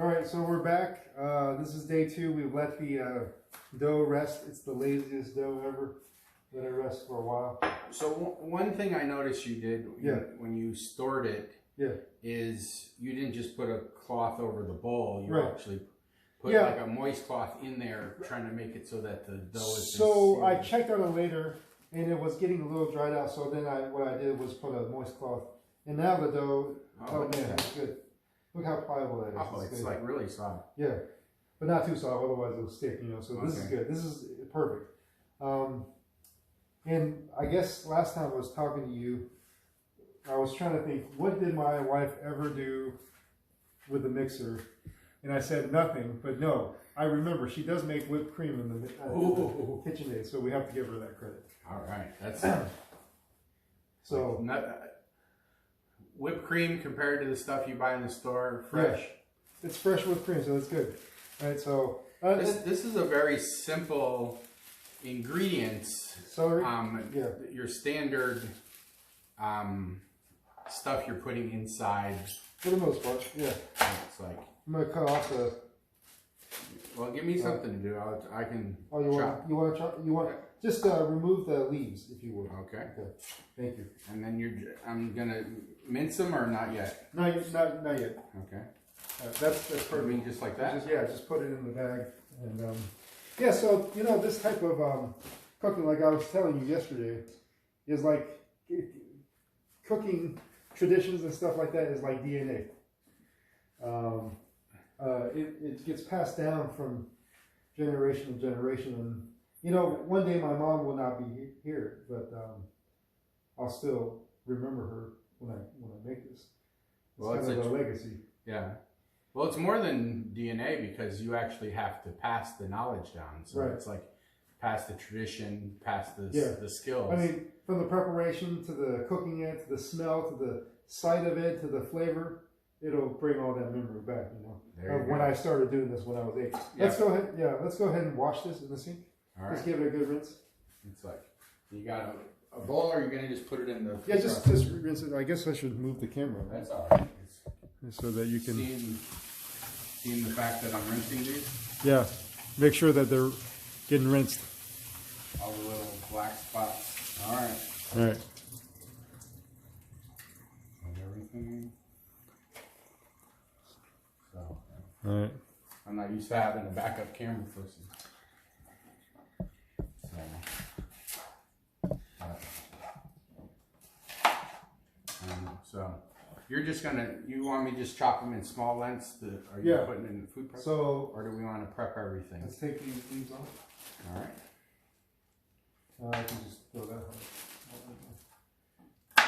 All right, so we're back. This is day 2. We've let the dough rest. It's the laziest dough ever. Let it rest for a while. So one thing I noticed you did when you stored it is you didn't just put a cloth over the bowl. You actually put like a moist cloth in there, trying to make it so that the dough is. So I checked on it later, and it was getting a little dried out. So then what I did was put a moist cloth, and now the dough. Oh man, it's good. Look how pliable that is. Oh, it's like really soft. Yeah, but not too soft, otherwise it'll stick. You know, so this is good. This is perfect. And I guess last time I was talking to you, I was trying to think, what did my wife ever do with the mixer? And I said nothing, but no, I remember she does make whipped cream in the KitchenAid, so we have to give her that credit. All right, that's so whipped cream compared to the stuff you buy in the store, fresh. Yeah, it's fresh whipped cream, so it's good. All right, so this is a very simple ingredients. Celery. Your standard stuff you're putting inside. For the most part, yeah. It's like I'm gonna cut off the. Well, give me something to do. I can. Oh, you want to chop? You want just remove the leaves, if you would. Okay. Okay. Thank you. And then I'm gonna mince them or not yet. Not yet. Okay. That's perfect. I mean, just like that. Just put it in the bag, and yeah. So you know, this type of cooking, like I was telling you yesterday, is like cooking traditions and stuff like that is like DNA. It gets passed down from generation to generation, and you know, one day my mom will not be here, but I'll still remember her when I make this. It's kind of a legacy. Yeah. Well, it's more than DNA because you actually have to pass the knowledge down. So it's like pass the tradition, pass the skills. I mean, from the preparation to the cooking it, to the smell, to the sight of it, to the flavor, it'll bring all that memory back, you know. When I started doing this when I was 8. Yeah. Let's go ahead and wash this in the sink. All right. Just give it a good rinse. It's like, you got a bowl, or you're going to just put it in the... Yeah, just rinse it. I guess I should move the camera. That's all right. So that you can... Seeing the fact that I'm rinsing these? Yeah. Make sure that they're getting rinsed. All the little black spots. All right. All right. Everything. So. All right. I'm not used to having a backup camera person. So you're just you want me to just chop them in small lengths? Are you putting in the food prep? So, or do we want to prep everything? Let's take these leaves off. All right. I can just throw that on.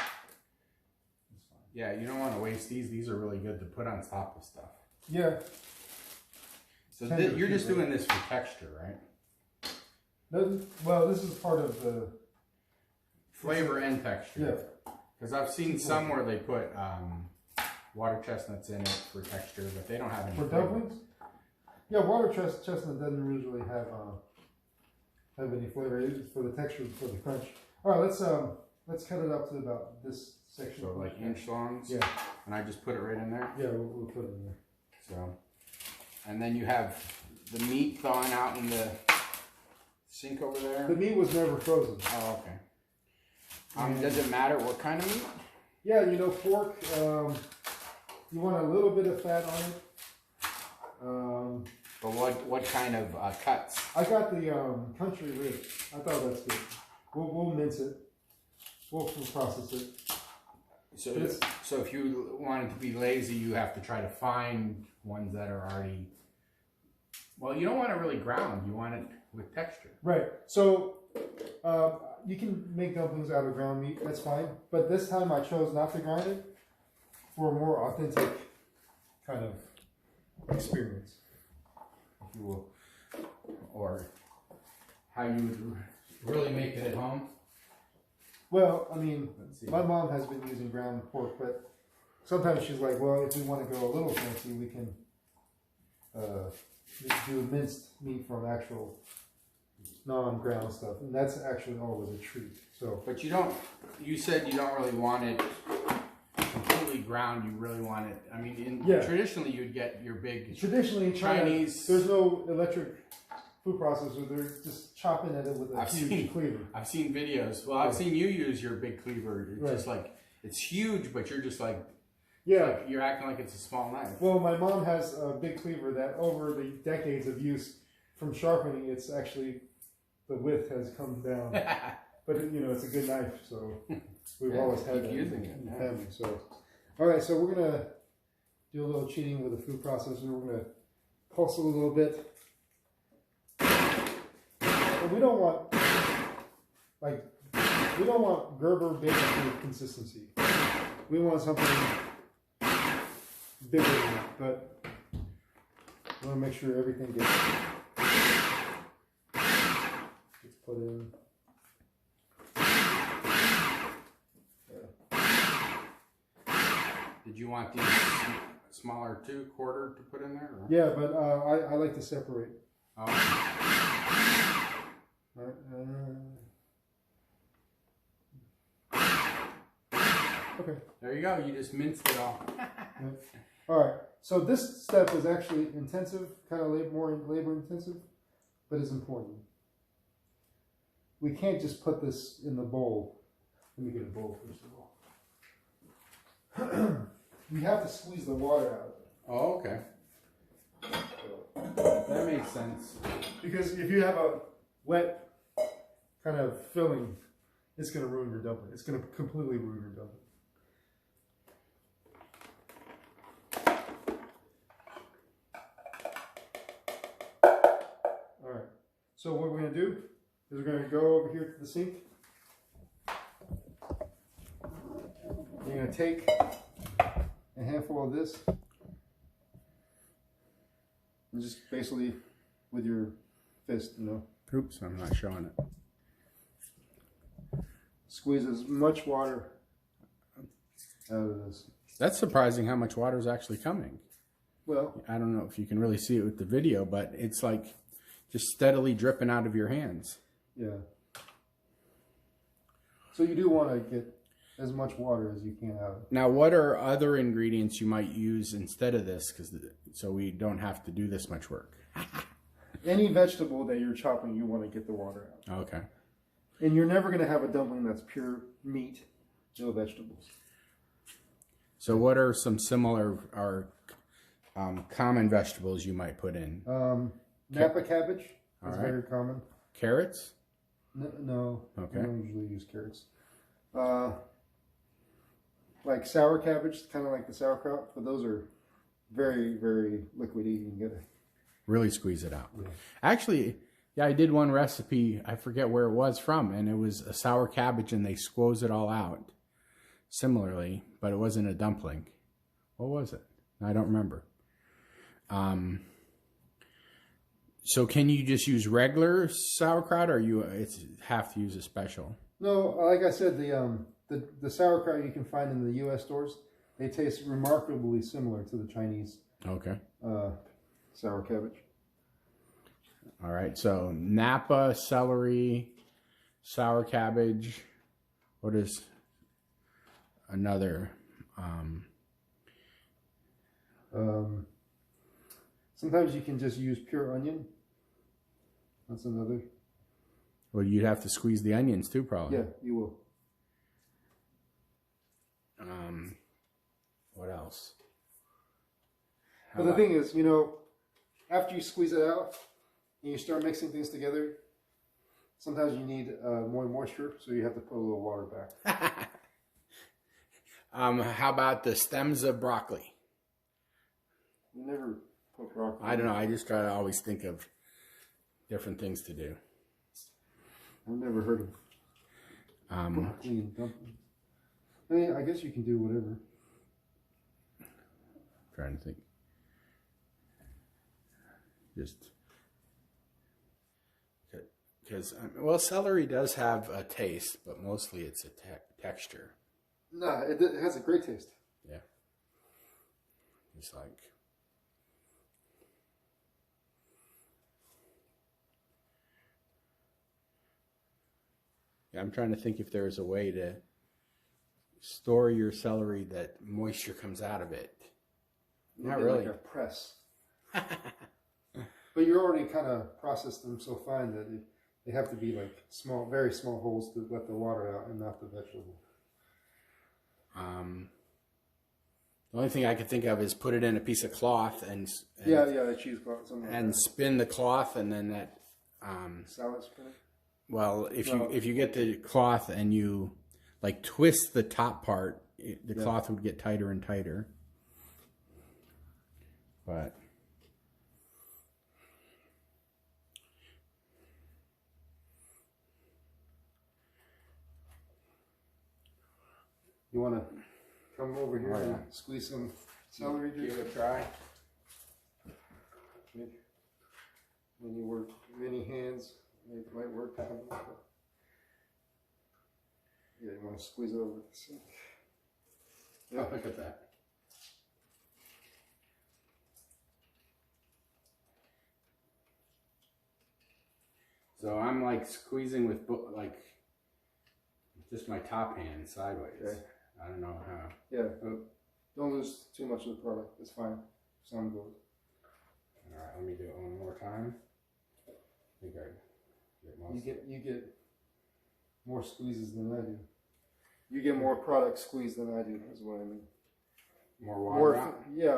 Yeah, you don't want to waste these. These are really good to put on top of stuff. Yeah. So you're just doing this for texture, right? Well, this is part of the flavor and texture. Yeah. Because I've seen some where they put water chestnuts in it for texture, but they don't have any. For dumplings? Yeah, water chestnut doesn't usually have any flavor. It's for the texture, for the crunch. All right, let's cut it up to about this section. So like inch longs. Yeah. And I just put it right in there. Yeah, we'll put it in there. So, and then you have the meat thawing out in the sink over there. The meat was never frozen. Oh, okay. Does it matter what kind of meat? Yeah, you know, pork, you want a little bit of fat on it. But what kind of cuts? I got the country ribs. I thought that's good. We'll mince it. We'll process it. So if you wanted to be lazy, you have to try to find ones that are already... Well, you don't want it really ground. You want it with texture. Right. So... you can make dumplings out of ground meat, that's fine. But this time I chose not to grind it for a more authentic kind of experience, if you will. Or how you would really make it at home. Well, I mean, my mom has been using ground pork, but sometimes she's like, well, if we want to go a little fancy, we can do minced meat from actual non-ground stuff, and that's actually always a treat. So, but you said you don't really want it completely ground, you really want it. I mean, traditionally you'd get your big traditionally in China, Chinese. There's no electric food processor. They're just chopping at it with a huge cleaver. I've seen videos. Well, I've seen you use your big cleaver. It's just like, it's huge, but you're just like, like, you're acting like it's a small knife. Well, my mom has a big cleaver that over the decades of use from sharpening, it's actually, the width has come down. But you know, it's a good knife, so we've always had that using in the family. So, all right, so we're gonna do a little cheating with the food processor. We're gonna pulse it a little bit. And we don't want Gerber baby food consistency. We want something bigger than that, but we want to make sure everything gets put in. Did you want these smaller 2/4 to put in there? Or? Yeah, but I like to separate. Oh. Okay. There you go. You just minced it all. All right. So this step is actually intensive, kind of more labor intensive, but it's important. We can't just put this in the bowl. Let me get a bowl first of all. We have to squeeze the water out of it. Oh, okay. That makes sense. Because if you have a wet kind of filling, it's going to ruin your dumpling. It's going to completely ruin your dumpling. All right. So what we're going to do is we're going to go over here to the sink. You're going to take a handful of this and just basically with your fist, you know. Oops, I'm not showing it. Squeeze as much water out of this. That's surprising how much water is actually coming. Well, I don't know if you can really see it with the video, but it's like just steadily dripping out of your hands. Yeah. So you do want to get as much water as you can out of it. Now, what are other ingredients you might use instead of this, so we don't have to do this much work? Any vegetable that you're chopping, you want to get the water out. Okay. And you're never going to have a dumpling that's pure meat, no vegetables. So what are some similar or common vegetables you might put in? Napa cabbage is right. very common. Carrots? No. Okay. I don't usually use carrots. Like sour cabbage, kind of like the sauerkraut, but those are very, very liquidy. You can get it. Really squeeze it out. Yeah. Actually, yeah, I did one recipe. I forget where it was from, and it was a sour cabbage, and they squoze it all out similarly, but it wasn't a dumpling. What was it? I don't remember. So can you just use regular sauerkraut, or it's have to use a special? No, like I said, the sauerkraut you can find in the U.S. stores, they taste remarkably similar to the Chinese. Okay. Sour cabbage. All right. So Napa, celery, sour cabbage. What is another? Sometimes you can just use pure onion. That's another. Well, you'd have to squeeze the onions too, probably. Yeah, you will. What else? But the thing is, you know, after you squeeze it out and you start mixing things together, sometimes you need more moisture, so you have to put a little water back. How about the stems of broccoli? You never put broccoli. I don't know. I just try to always think of different things to do. I've never heard of broccoli and dumplings. I mean, I guess you can do whatever. Trying to think. Just because, well, celery does have a taste, but mostly it's a texture. No, it has a great taste. Yeah. Just like. Yeah, I'm trying to think if there's a way to store your celery that moisture comes out of it? Not really. Like a press. But you already kind of processed them so fine that they have to be like small, very small holes to let the water out and not the vegetable. The only thing I could think of is put it in a piece of cloth and the cheesecloth, something like and that. spin the cloth, and then that Salad spinner. well, if you get the cloth and you like twist the top part, the cloth would get tighter and tighter. But you want to come over here and squeeze some celery juice? give it a try. When you work many hands, it might work. Yeah, you want to squeeze it over the sink. Yeah, look at that. So I'm like squeezing with like just my top hand sideways. Okay. I don't know how. Yeah, don't lose too much of the product. It's fine. Sound good. All right, let me do it one more time. I think I get most. You get more squeezes than I do. You get more product squeezed than I do. Is what I mean. More water.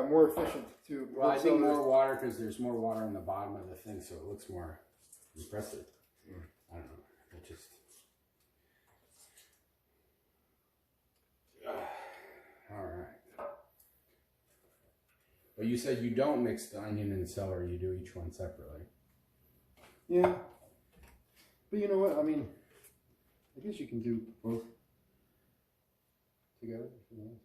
More efficient too. Well, I think more water because there's more water on the bottom of the thing, so it looks more impressive. I don't know. It just. All right. Well, you said you don't mix the onion and celery. You do each one separately. Yeah. But you know what? I mean, I guess you can do both together if you want.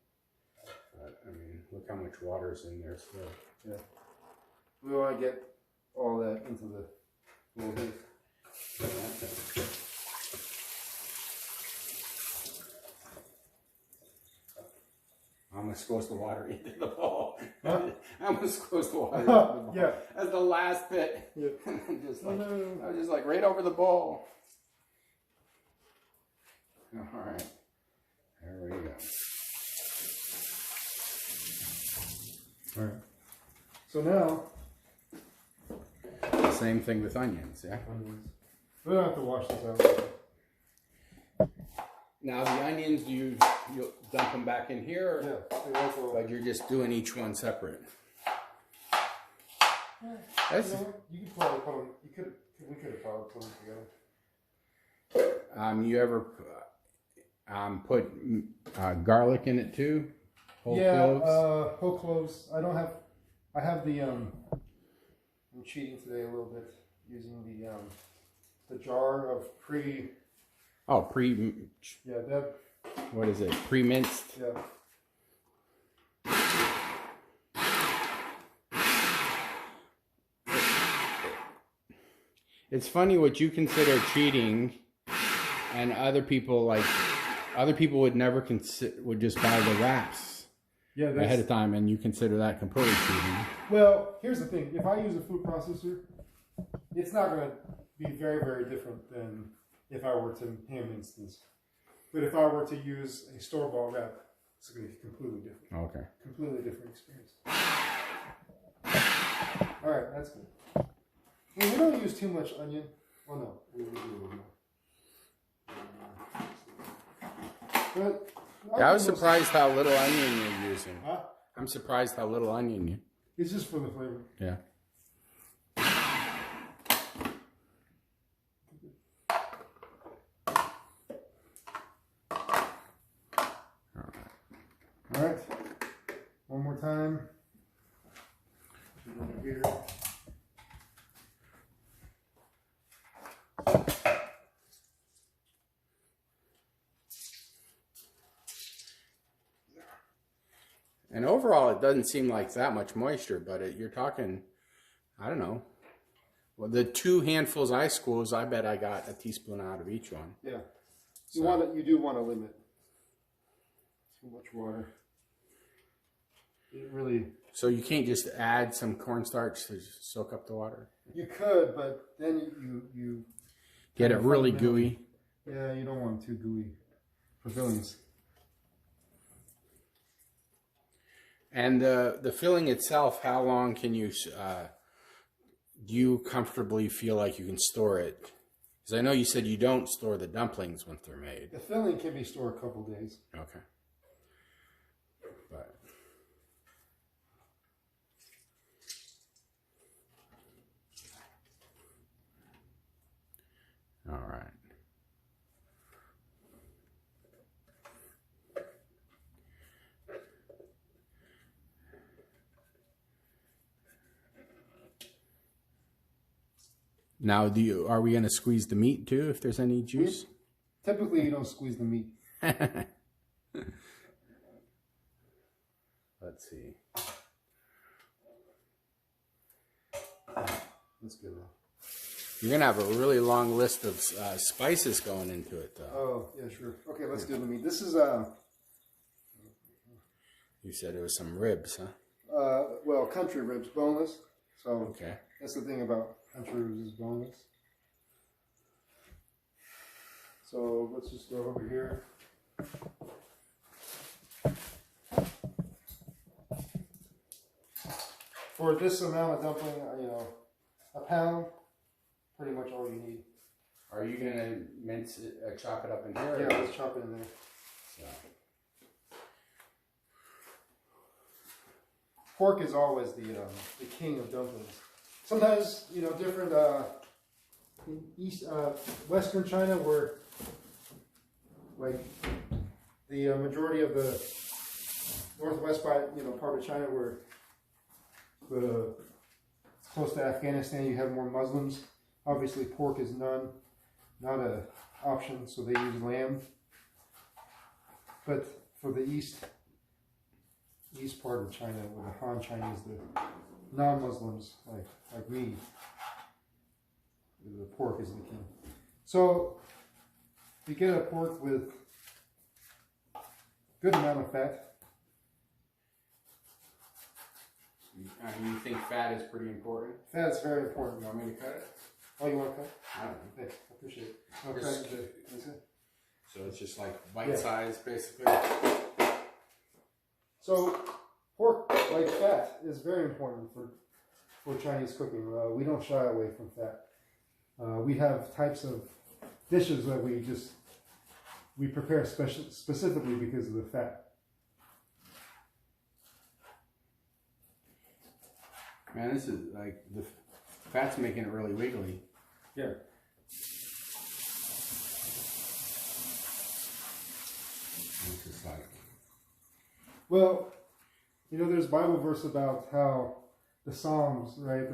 But, I mean, look how much water's in there still. Yeah. We want to get all that into the little bit. I'm gonna squeeze the water into the bowl. Huh? I'm gonna squeeze the water into the bowl. Yeah. That's the last bit. Yeah. Just like, I was just like right over the bowl. All right. There we go. All right. So now. Same thing with onions, yeah? Onions. We don't have to wash this out. Now the onions, you'll dump them back in here? Yeah. But you're just doing each one separate. You could probably put them. We could have probably put them together. You ever put garlic in it too? Whole cloves? Whole cloves. I have the I'm cheating today a little bit using the jar of what is it? Pre-minced? Yeah. It's funny what you consider cheating, and other people would never would just buy the wraps ahead of time, and you consider that completely cheating. Well, here's the thing: if I use a food processor, it's not going to be very, very different than if I were to hand mince this. But if I were to use a store-bought wrap, it's going to be completely different. Okay. Completely different experience. All right, that's good. Well, we don't use too much onion. Oh no, we do a little more. But I was surprised how little onion you're using. Huh? I'm surprised how little onion you. It's just for the flavor. Yeah. All right. One more time. Here. And overall, it doesn't seem like that much moisture, but you're talking, I don't know. Well, the 2 handfuls I squeezed, I bet I got a teaspoon out of each one. Yeah. You do want to limit too much water. It really. So you can't just add some cornstarch to soak up the water? You could, but then you get it really gooey. Yeah, you don't want too gooey for fillings. And the filling itself, how long can you, do you comfortably feel like you can store it? Because I know you said you don't store the dumplings once they're made. The filling can be stored a couple days. Okay. But all right. Now, are we going to squeeze the meat too, if there's any juice? Typically, you don't squeeze the meat. Let's see. That's good. You're going to have a really long list of spices going into it, though. Oh, yeah, sure. Okay, let's do the meat. This is, You said it was some ribs, huh? well, country ribs, boneless. So Okay. that's the thing about country ribs is boneless. So let's just go over here. For this amount of dumpling, you know, a pound, pretty much all you need. Are you going to mince it, chop it up in here? Yeah, let's chop it in there. So. Pork is always the king of dumplings. Sometimes, you know, different in Western China, where like the majority of the northwest part of China, where close to Afghanistan, you have more Muslims. Obviously, pork is not an option, so they use lamb. But for the east part of China, where the Han Chinese, the non-Muslims like me, the pork is the king. So you get a pork with good amount of fat. You think fat is pretty important? Fat is very important. You want me to cut it? Oh, you want to cut? I don't know. Thanks. I appreciate it. Just- Okay. So it's just like bite size, basically? So pork, like fat, is very important for Chinese cooking. We don't shy away from fat. We have types of dishes that we prepare specifically because of the fat. Man, this is like, the fat's making it really wiggly. Yeah. It's just like... Well, you know, there's a Bible verse about how the Psalms, right?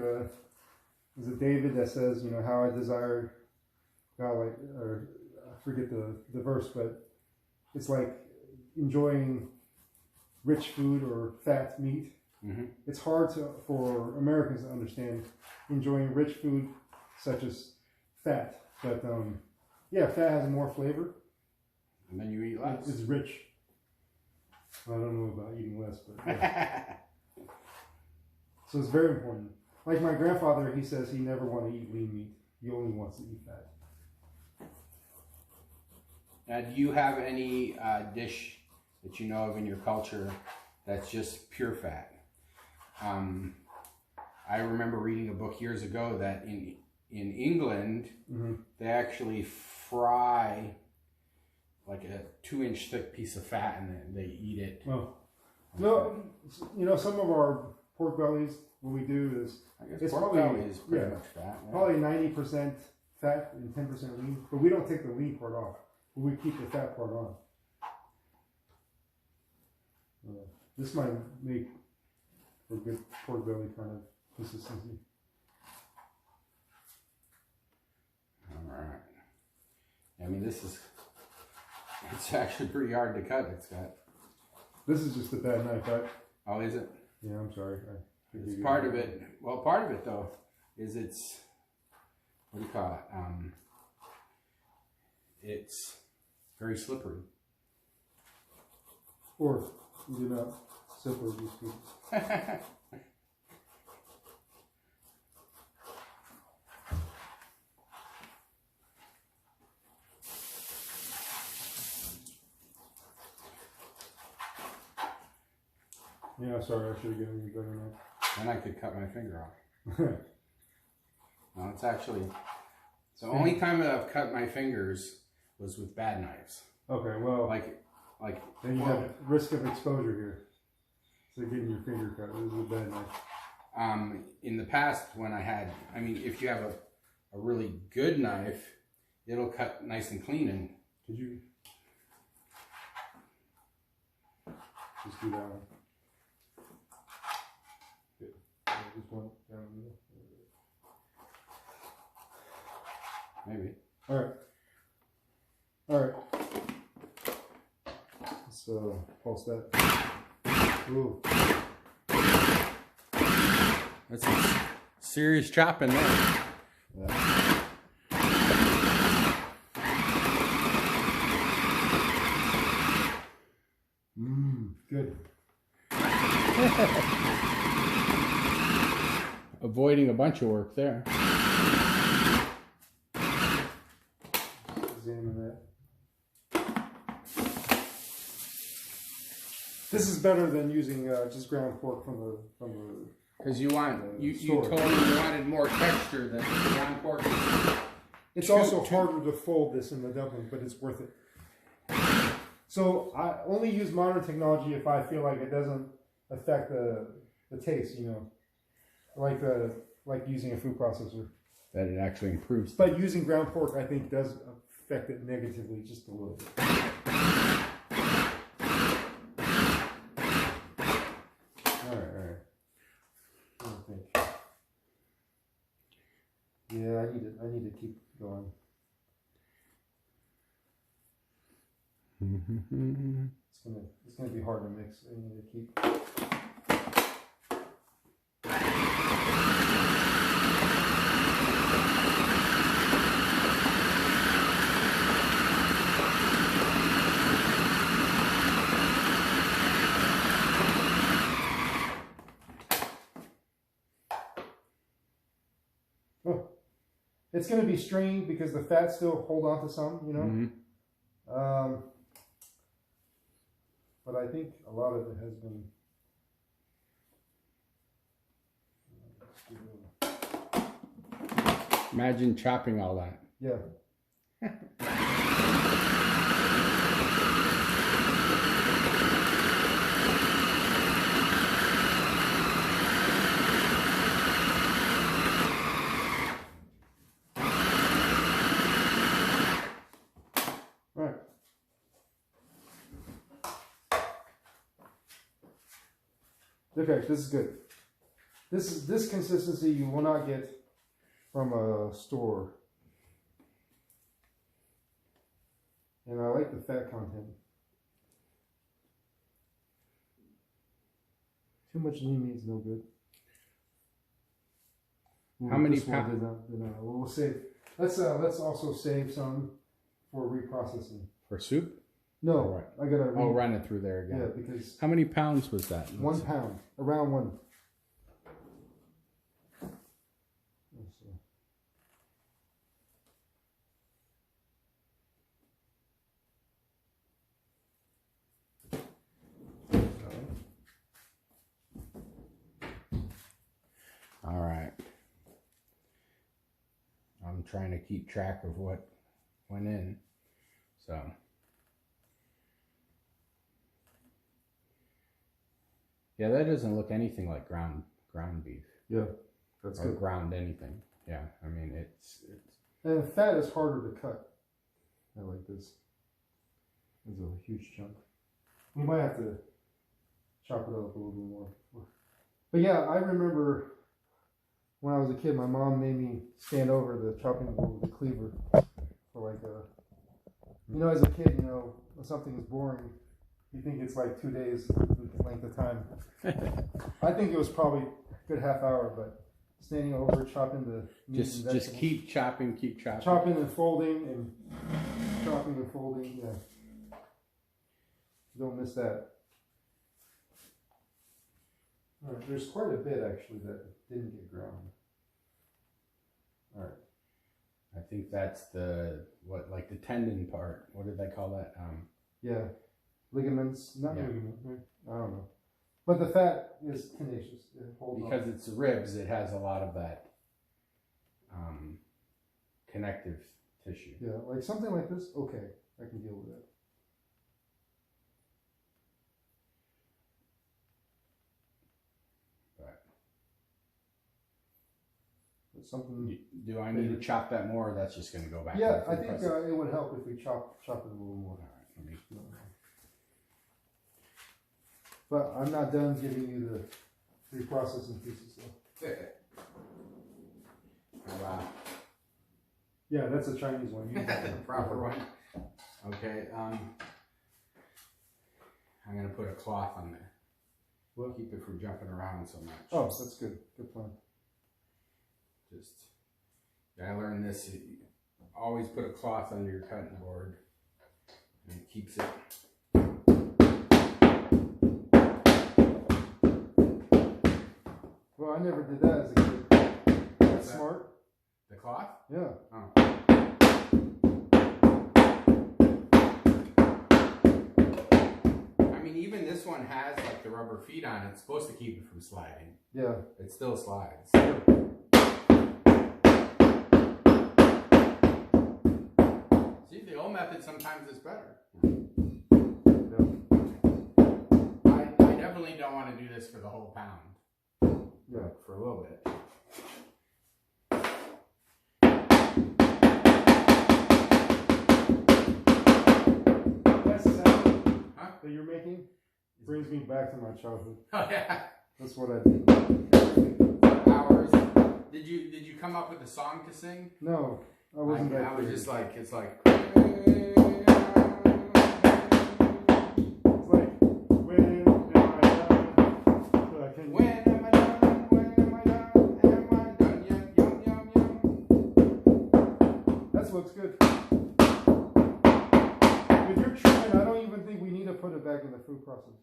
Is it David that says, you know, how I desire God, like, or I forget the verse, but it's like enjoying rich food or fat meat. Mm-hmm. It's hard for Americans to understand enjoying rich food such as fat, but yeah, fat has more flavor. And then you eat less. It's rich. I don't know about eating less, but yeah. So it's very important. Like my grandfather, he says he never wants to eat lean meat. He only wants to eat fat. Now, do you have any dish that you know of in your culture that's just pure fat? I remember reading a book years ago that in England, Mm-hmm. they actually fry like a 2-inch thick piece of fat and then they eat it. Well, no, you know, some of our pork bellies, what we do is I guess it's pork probably belly is pretty much fat. Yeah. probably 90% fat and 10% lean, but we don't take the lean part off. We keep the fat part on. This might make for good pork belly kind of consistency. All right. I mean, it's actually pretty hard to cut. This is just a bad knife, right? Oh, is it? Yeah, I'm sorry. It's part of it. Well, part of it though is it's, what do you call it? It's very slippery. Or you do not simple these people. Yeah, Yeah, sorry, I should have given you a better knife. Then I could cut my finger off. No, it's actually... The only time that I've cut my fingers was with bad knives. Okay, well... Like then you have risk of exposure here. So getting your finger cut, this is a bad knife. In the past, when I had... I mean, if you have a really good knife, it'll cut nice and clean. And could you... Just do that one. Good. Just one down the middle. Maybe. Alright. Alright. Let's pulse that. Ooh. That's a serious chopping there. Yeah. Good. Avoiding a bunch of work there. Examine that. This is better than using just ground pork from the. Because you told me you wanted more texture than ground pork. It's also harder to fold this in the dumpling, but it's worth it. So I only use modern technology if I feel like it doesn't affect the taste, you know, like using a food processor. That it actually improves. But using ground pork, I think, does affect it negatively just a little bit. All right. I think. Yeah, I need to keep going. It's gonna be hard to mix. I need to keep. Oh, it's gonna be strained because the fat still hold on to some, you know. But I think a lot of it has been. Imagine chopping all that. Yeah. Okay, this is good. This consistency you will not get from a store. And I like the fat content. Too much lean meat is no good. How many pounds? We'll save. Let's also save some for reprocessing. For soup? No, right. I gotta. Run it through there again. Yeah, because. How many pounds was that? 1 pound, around 1. All right. I'm trying to keep track of what went in, so. Yeah, that doesn't look anything like ground beef. Yeah, that's good. Or ground anything. Yeah, I mean it's. And the fat is harder to cut. I like this. It's a huge chunk. We might have to chop it up a little bit more. But yeah, I remember when I was a kid, my mom made me stand over the chopping board with the cleaver for like you know, as a kid, you know, when something is boring, you think it's like 2 days length of time. I think it was probably a good half hour, but standing over, chopping the meat just keep chopping, chopping and folding and chopping and folding. Yeah, don't miss that. All right, there's quite a bit actually that didn't get ground. All right. I think that's like the tendon part. What did they call that? Yeah, ligaments. Not yeah. ligament. I don't know. But the fat is tenacious. Because it's ribs, it has a lot of that connective tissue. Yeah, like something like this, okay, I can deal with that. But something. Do I need to chop that more, or that's just going to go back? Yeah, I think it would help if we chop it a little more. All right, let me. But I'm not done giving you the reprocessing pieces, though. Oh, wow. Yeah, that's a Chinese one. The proper one. Okay. I'm gonna put a cloth on there. We'll keep it from jumping around so much. Oh, that's good. Good plan. I learned this. You always put a cloth under your cutting board, and it keeps it. Well, I never did that as a kid. That's smart. The cloth? Yeah. Oh. I mean, even this one has like the rubber feet on it. It's supposed to keep it from sliding. Yeah. It still slides. Yeah. See, the old method sometimes is better. Yeah. I definitely don't want to do this for the whole pound. Yeah. For a little bit. That sound that you're making brings me back to my childhood. Oh yeah. That's what I did. Hours. Did you come up with a song to sing? No, I wasn't that. I was just like, it's like. Looks good. If you're trying, I don't even think we need to put it back in the food process.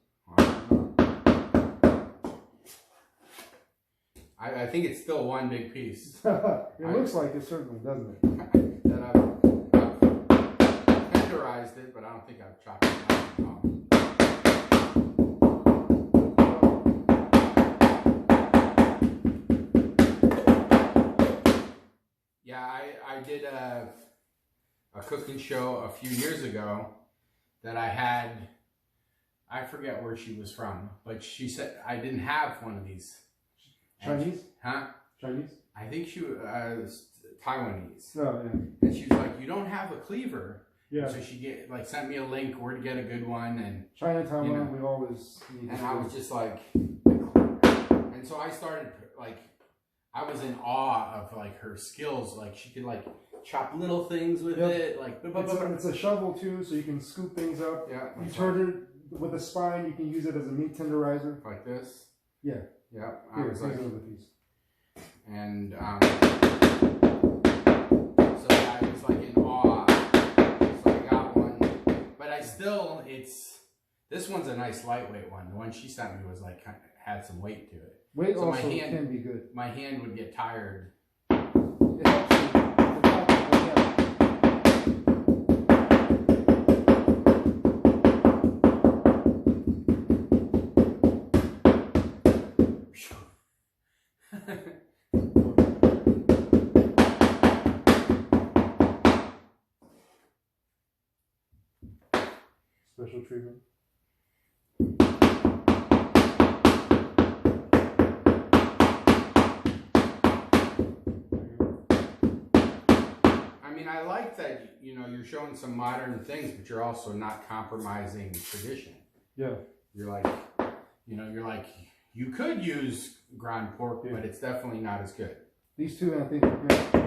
I think it's still one big piece. It looks like it, certainly, doesn't it? That I've tenderized it, but I don't think I've chopped it down. Yeah, I did a cooking show a few years ago that I had. I forget where she was from, but she said I didn't have one of these. Chinese? Huh? Chinese? I think she was Taiwanese. Oh, yeah. And she was like, "You don't have a cleaver." Yeah. So she sent me a link where to get a good one, and China, Taiwan, we always need. And I was just like, and so I started like, I was in awe of like her skills. Like she could like chop little things with it. Like it's a shovel too, so you can scoop things up. Yeah. You turn it with a spine. You can use it as a meat tenderizer. Like this. Yeah. Yeah. I was like, and so I was like in awe. So I got one, but I still this one's a nice lightweight one. The one she sent me was like had some weight to it. Weight so also can be good. My hand would get tired. It helps you. Special treatment. I mean, I like that, you're showing some modern things, but you're also not compromising tradition. Yeah. You're like, you could use ground pork, but it's definitely not as good. These two, I think, are good.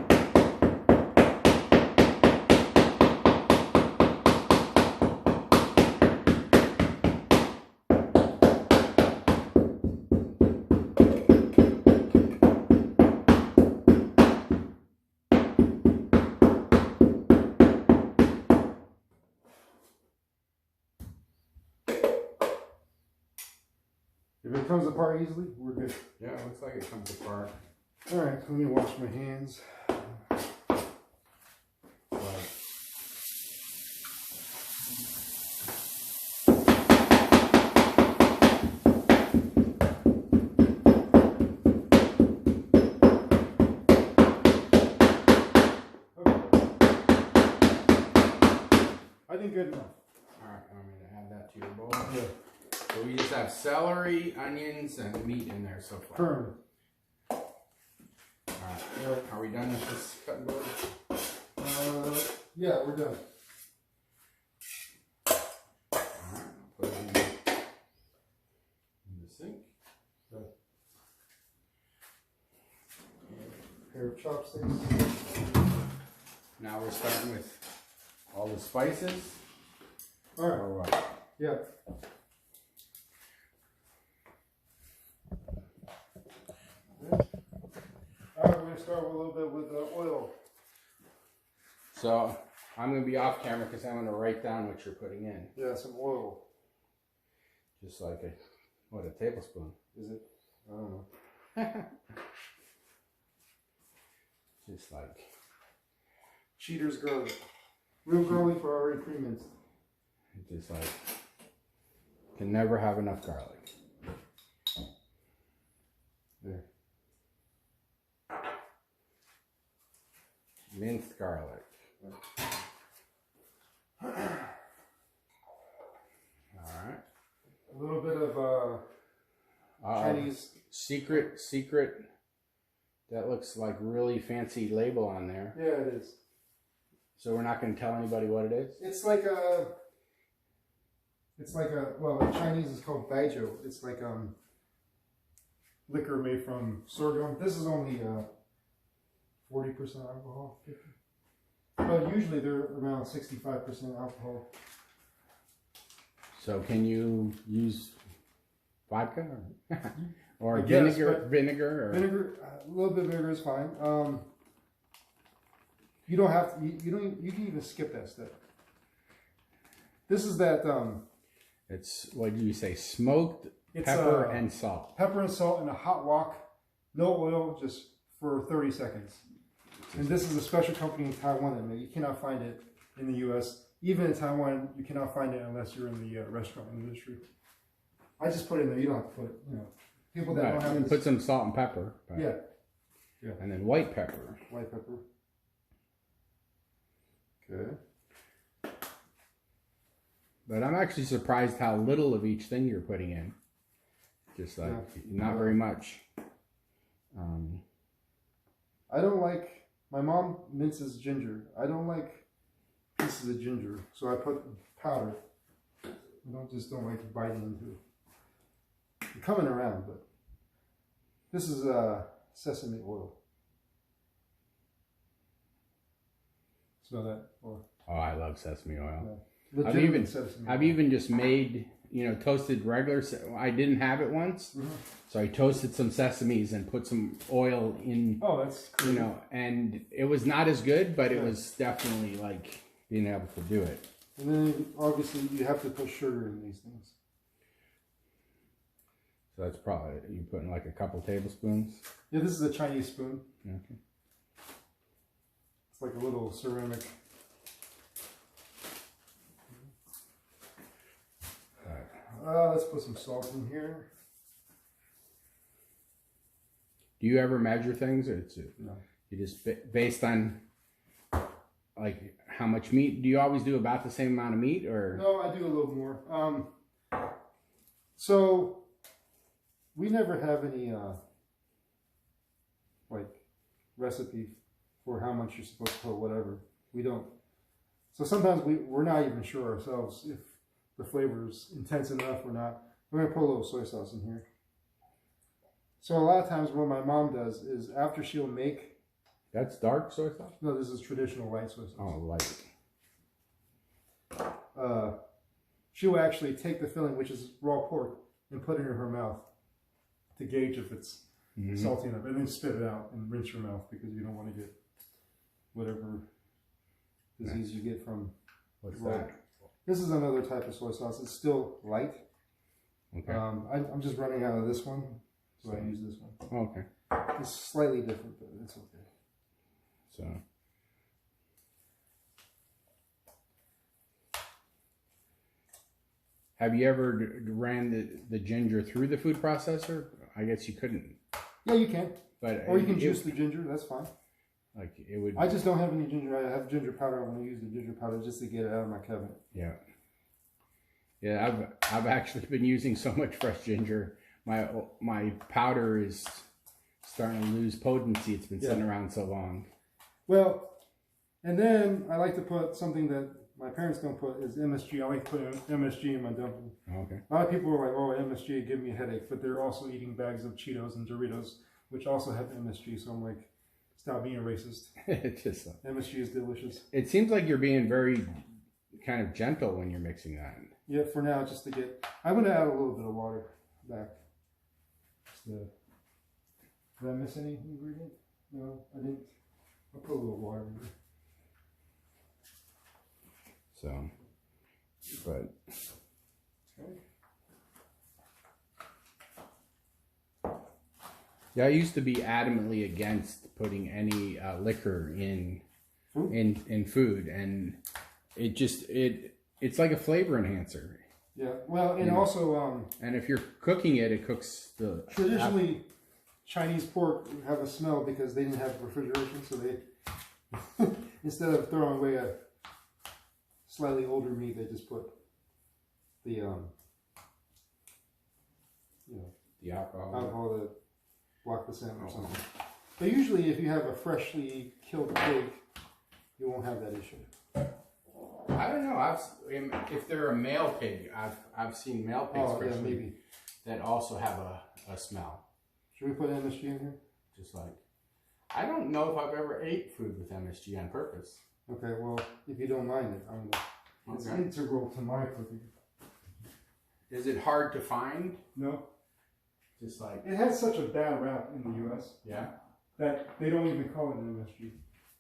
If it comes apart easily, we're good. Yeah, it looks like it comes apart. All right, let me wash my hands. be good enough. All right, I'm going to add that to your bowl. Yeah. So we just have celery, onions, and meat in there so far. Currently. All right. Are we done with this cutting board? Yeah, we're done. All right, I'll put it in the sink. Okay. A pair of chopsticks. Now we're starting with all the spices. All right. Or what? Yeah. All right, we're going to start with a little bit with oil. So I'm going to be off camera because I'm going to write down what you're putting in. Yeah, some oil. Just like a tablespoon. Is it? I don't know. Just like Cheater's garlic. Real garlic for already pre-minced. Just like, can never have enough garlic. There. Minced garlic. Alright. A little bit of Chinese. Secret. That looks like really fancy label on there. Yeah, it is. So we're not going to tell anybody what it is? It's like a, well, in Chinese it's called baijiu. It's like liquor made from sorghum. This is only 40% alcohol. 50. But usually they're around 65% alcohol. So can you use vodka or Vinegar? Vinegar? Vinegar, a little bit of vinegar is fine. You don't have to. You can even skip that step. This is that. It's, what do you say? Smoked pepper and salt. Pepper and salt in a hot wok, no oil, just for 30 seconds. And this is a special company in Taiwan that made it. You cannot find it in the U.S. Even in Taiwan, you cannot find it unless you're in the restaurant industry. I just put it in there. You don't have to put it. People that don't have you this. put some salt and pepper. Yeah. And then white pepper. White pepper. Good. But I'm actually surprised how little of each thing you're putting in. Just like, not very much. I don't like, my mom minces ginger. I don't like pieces of ginger, so I put powder. I don't like biting into it. I'm coming around, but this is sesame oil. Smell that oil. Oh, I love sesame oil. Yeah. I've even just made, toasted regular. I didn't have it once, so I toasted some sesames and put some oil in. Oh, that's cool. And it was not as good, but it was definitely like being able to do it. And then obviously you have to put sugar in these things. So that's probably, you putting like a couple tablespoons. Yeah, this is a Chinese spoon. Okay. It's like a little ceramic. Let's put some salt in here. Do you ever measure things, or no? You just based on like how much meat? Do you always do about the same amount of meat, or? No, I do a little more. So we never have any like recipe for how much you're supposed to put whatever. We don't. So sometimes we're not even sure ourselves if the flavor is intense enough or not. We're going to put a little soy sauce in here. So a lot of times what my mom does is after she'll make... That's dark soy sauce? No, this is traditional light soy sauce. Oh, light. She'll actually take the filling, which is raw pork, and put it in her mouth to gauge if it's salty enough. And then spit it out and rinse your mouth because you don't want to get whatever disease you get from... What's that? This is another type of soy sauce. It's still light. Okay. I'm just running out of this one, so I use this one. Okay. It's slightly different, but it's okay. So. Have you ever ran the ginger through the food processor? I guess you couldn't. Yeah, you can. But or you can juice the ginger. That's fine. Like it would. I just don't have any ginger. I have ginger powder. I'm going to use the ginger powder just to get it out of my cabinet. Yeah. Yeah, I've actually been using so much fresh ginger. My powder is starting to lose potency. It's been sitting around so long. Well, and then I like to put something that my parents don't put is MSG. I like to put MSG in my dumpling. Okay. A lot of people are like, "Oh, MSG give me a headache," but they're also eating bags of Cheetos and Doritos, which also have MSG. So I'm like, stop being racist. It's just MSG is delicious. It seems like you're being very kind of gentle when you're mixing that. Yeah, for now, just to get. I'm going to add a little bit of water back. Did I miss any ingredient? No, I didn't. I'll put a little water in there. So, but. Okay. Yeah, I used to be adamantly against putting any liquor in food, and it's like a flavor enhancer. Yeah, well, and also and if you're cooking it, it cooks the traditionally Chinese pork have a smell because they didn't have refrigeration, so they instead of throwing away a slightly older meat, they just put the the alcohol to block the scent or something. But usually, if you have a freshly killed pig, you won't have that issue. I don't know. If they're a male pig, I've seen male pigs that also have a smell. Should we put MSG in here? Just like, I don't know if I've ever ate food with MSG on purpose. Okay, well, if you don't mind it, it's integral to my cooking. Is it hard to find? No. Just like it has such a bad rap in the U.S. Yeah. That they don't even call it an MSG.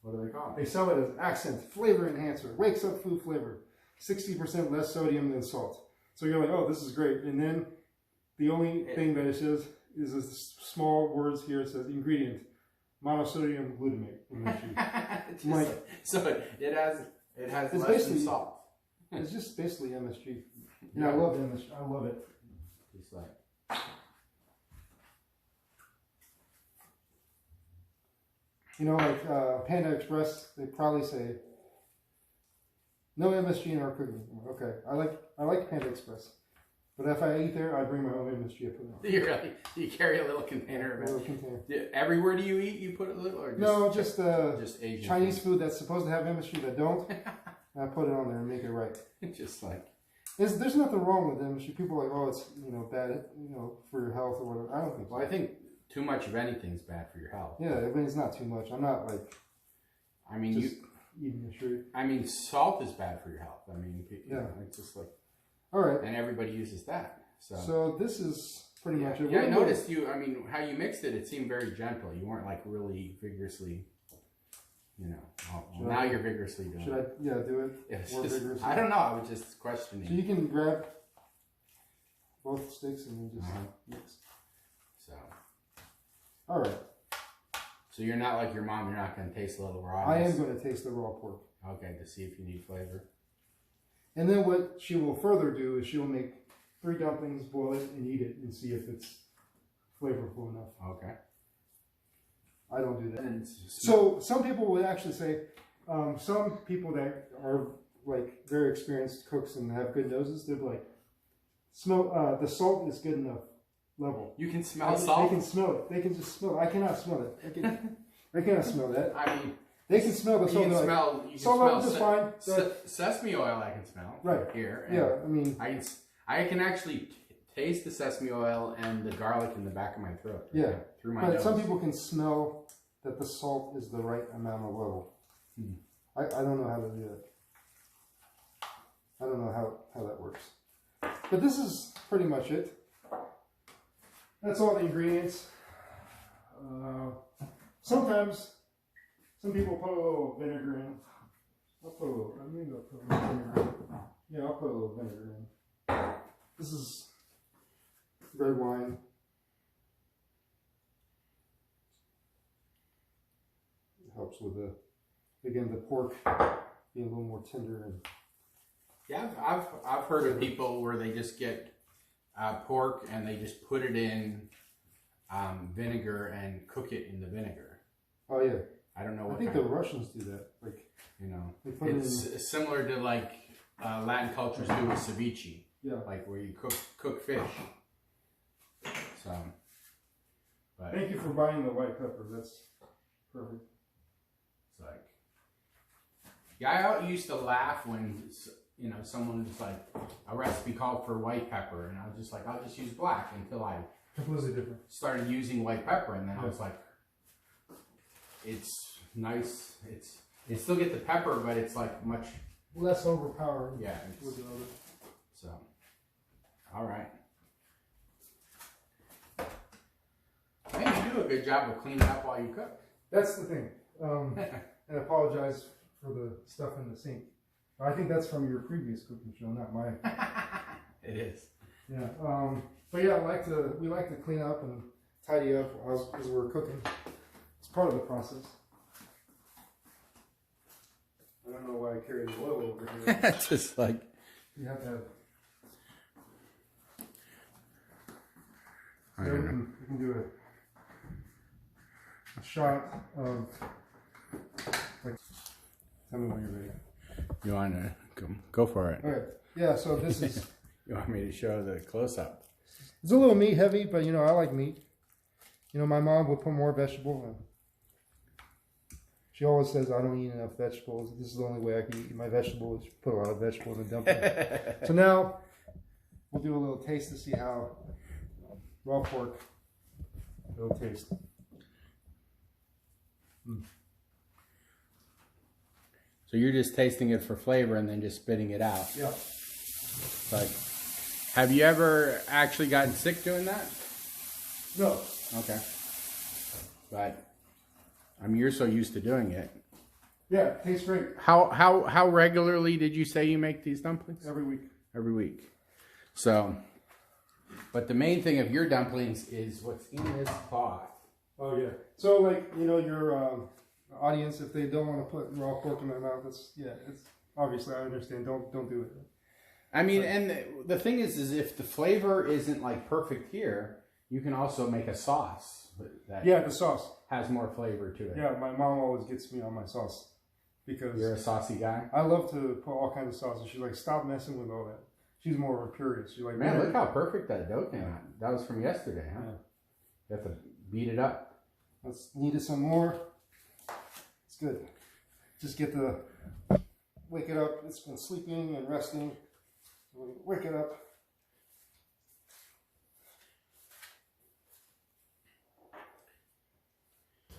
What do they call it? They sell it as accent, flavor enhancer, wakes up food flavor, 60% less sodium than salt. So you're like, oh, this is great. And then the only thing that it says is this small words here. It says ingredient, monosodium glutamate. So it has less than salt. It's just basically MSG. And I love MSG. I love it. Just like. You know, like Panda Express, they probably say no MSG in our cooking. Okay, I like Panda Express, but if I eat there, I bring my own MSG. I put it on. You carry a little container. A little container. Everywhere do you eat, you put a little, or just Asian Chinese food that's supposed to have MSG that don't. I put it on there and make it right. Just like there's nothing wrong with MSG. People are like, oh, it's bad, for your health or whatever. I don't think so. Well, I think too much of anything is bad for your health. Yeah, I mean, it's not too much. I'm not like. I mean, eating the truth. I mean, salt is bad for your health. I mean, it's just like. All right. And everybody uses that. So this is pretty much it. Yeah, I noticed you. I mean, how you mixed it. It seemed very gentle. You weren't like really vigorously. Now you're vigorously doing it. Should I do it more vigorously? I don't know. I was just questioning. So you can grab both sticks and then just mix. So. All right. So you're not like your mom. You're not going to taste a little raw. I am going to taste the raw pork. Okay, to see if you need flavor. And then what she will further do is she will make 3 dumplings, boil it, and eat it, and see if it's flavorful enough. Okay. I don't do that. So some people would actually say, some people that are like very experienced cooks and have good noses, they're like, smell the salt is good enough level. You can smell salt. They can smell it. They can just smell it. I cannot smell it. I cannot smell that. I mean, they can smell the salt. You can smell. Salt level is fine. Sesame oil, I can smell. Right here. Yeah, I mean, I can actually taste the sesame oil and the garlic in the back of my throat. Yeah, through my nose. Some people can smell that the salt is the right amount of level. I don't know how to do that. I don't know how that works. But this is pretty much it. That's all the ingredients. Sometimes some people put a little vinegar in. I'll put a little vinegar in. Yeah, I'll put a little vinegar in. This is red wine. It helps with the pork being a little more tender. And yeah, I've heard of people where they just get pork and they just put it in vinegar and cook it in the vinegar. Oh yeah. I don't know what I think the Russians do that. Like, you know, they put it's similar to like Latin cultures do with ceviche. Yeah. Like where you cook fish. So. But thank you for buying the white pepper. That's perfect. It's like, yeah, I used to laugh when, you know, someone was like, a recipe called for white pepper, and I was just like, I'll just use black until I completely different. Started using white pepper, and then I was like, it's nice. You still get the pepper, but it's like much less overpowering. Yeah. So, all right. Hey, you do a good job of cleaning up while you cook. That's the thing. And I apologize for the stuff in the sink. I think that's from your previous cooking show, not mine. It is. Yeah. But yeah, we like to clean up and tidy up as we're cooking. It's part of the process. I don't know why I carry the oil over here. Just like you have to have. I don't know. You can do a shot of. Like, tell me when you're ready. You want to go for it? Okay. Yeah. So this is. You want me to show the close up? It's a little meat heavy, but you know I like meat. You know my mom would put more vegetable in. She always says I don't eat enough vegetables. This is the only way I can eat my vegetables. Put a lot of vegetables in the dumpling. So now we'll do a little taste to see how raw pork will taste. So you're just tasting it for flavor and then just spitting it out. Yeah. Like, have you ever actually gotten sick doing that? No. Okay. But I mean, you're so used to doing it. Yeah, it tastes great. How regularly did you say you make these dumplings? Every week. Every week. So, but the main thing of your dumplings is what's in this cloth. Oh yeah. So like, you know, your audience, if they don't want to put raw pork in their mouth, it's obviously I understand. Don't do it. I mean, and the thing is if the flavor isn't like perfect here, you can also make a sauce. The sauce has more flavor to it. Yeah, my mom always gets me on my sauce because you're a saucy guy. I love to put all kinds of sauces. She's like, stop messing with all that. She's more of a purist. She's like, man, look how perfect that dough came out. That was from yesterday, huh? Yeah. You have to beat it up. Let's knead it some more. It's good. Just wake it up. It's been sleeping and resting. Wake it up.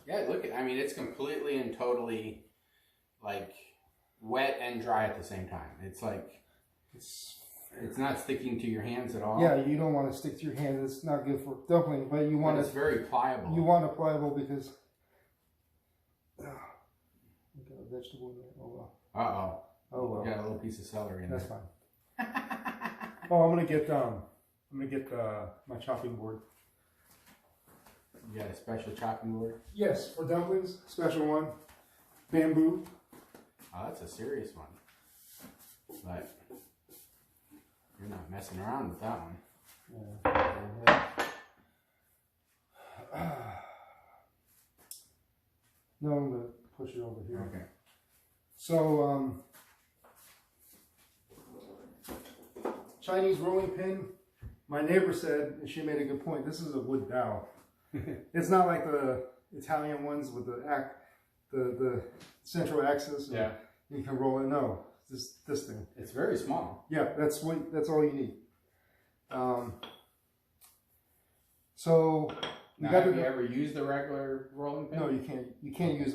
Yeah, I mean, it's completely and totally like wet and dry at the same time. It's like, it's not sticking to your hands at all. Yeah, you don't want to stick to your hand. It's not good for dumpling, but you want it's very pliable. You want it pliable because you got a vegetable in there. Oh well. Oh well. You got a little piece of celery in there. That's fine. Oh, I'm gonna get my chopping board. You got a special chopping board? Yes, for dumplings, special one. Bamboo. Oh, that's a serious one. But you're not messing around with that one. Yeah. No, I'm gonna push it over here. Okay. So, Chinese rolling pin. My neighbor said, and she made a good point, this is a wood dowel. It's not like the Italian ones with the central axis. Yeah. You can roll it. No, this thing. It's very small. Yeah, that's all you need. So now, have you ever used the regular rolling pin? No, you can't. You can't use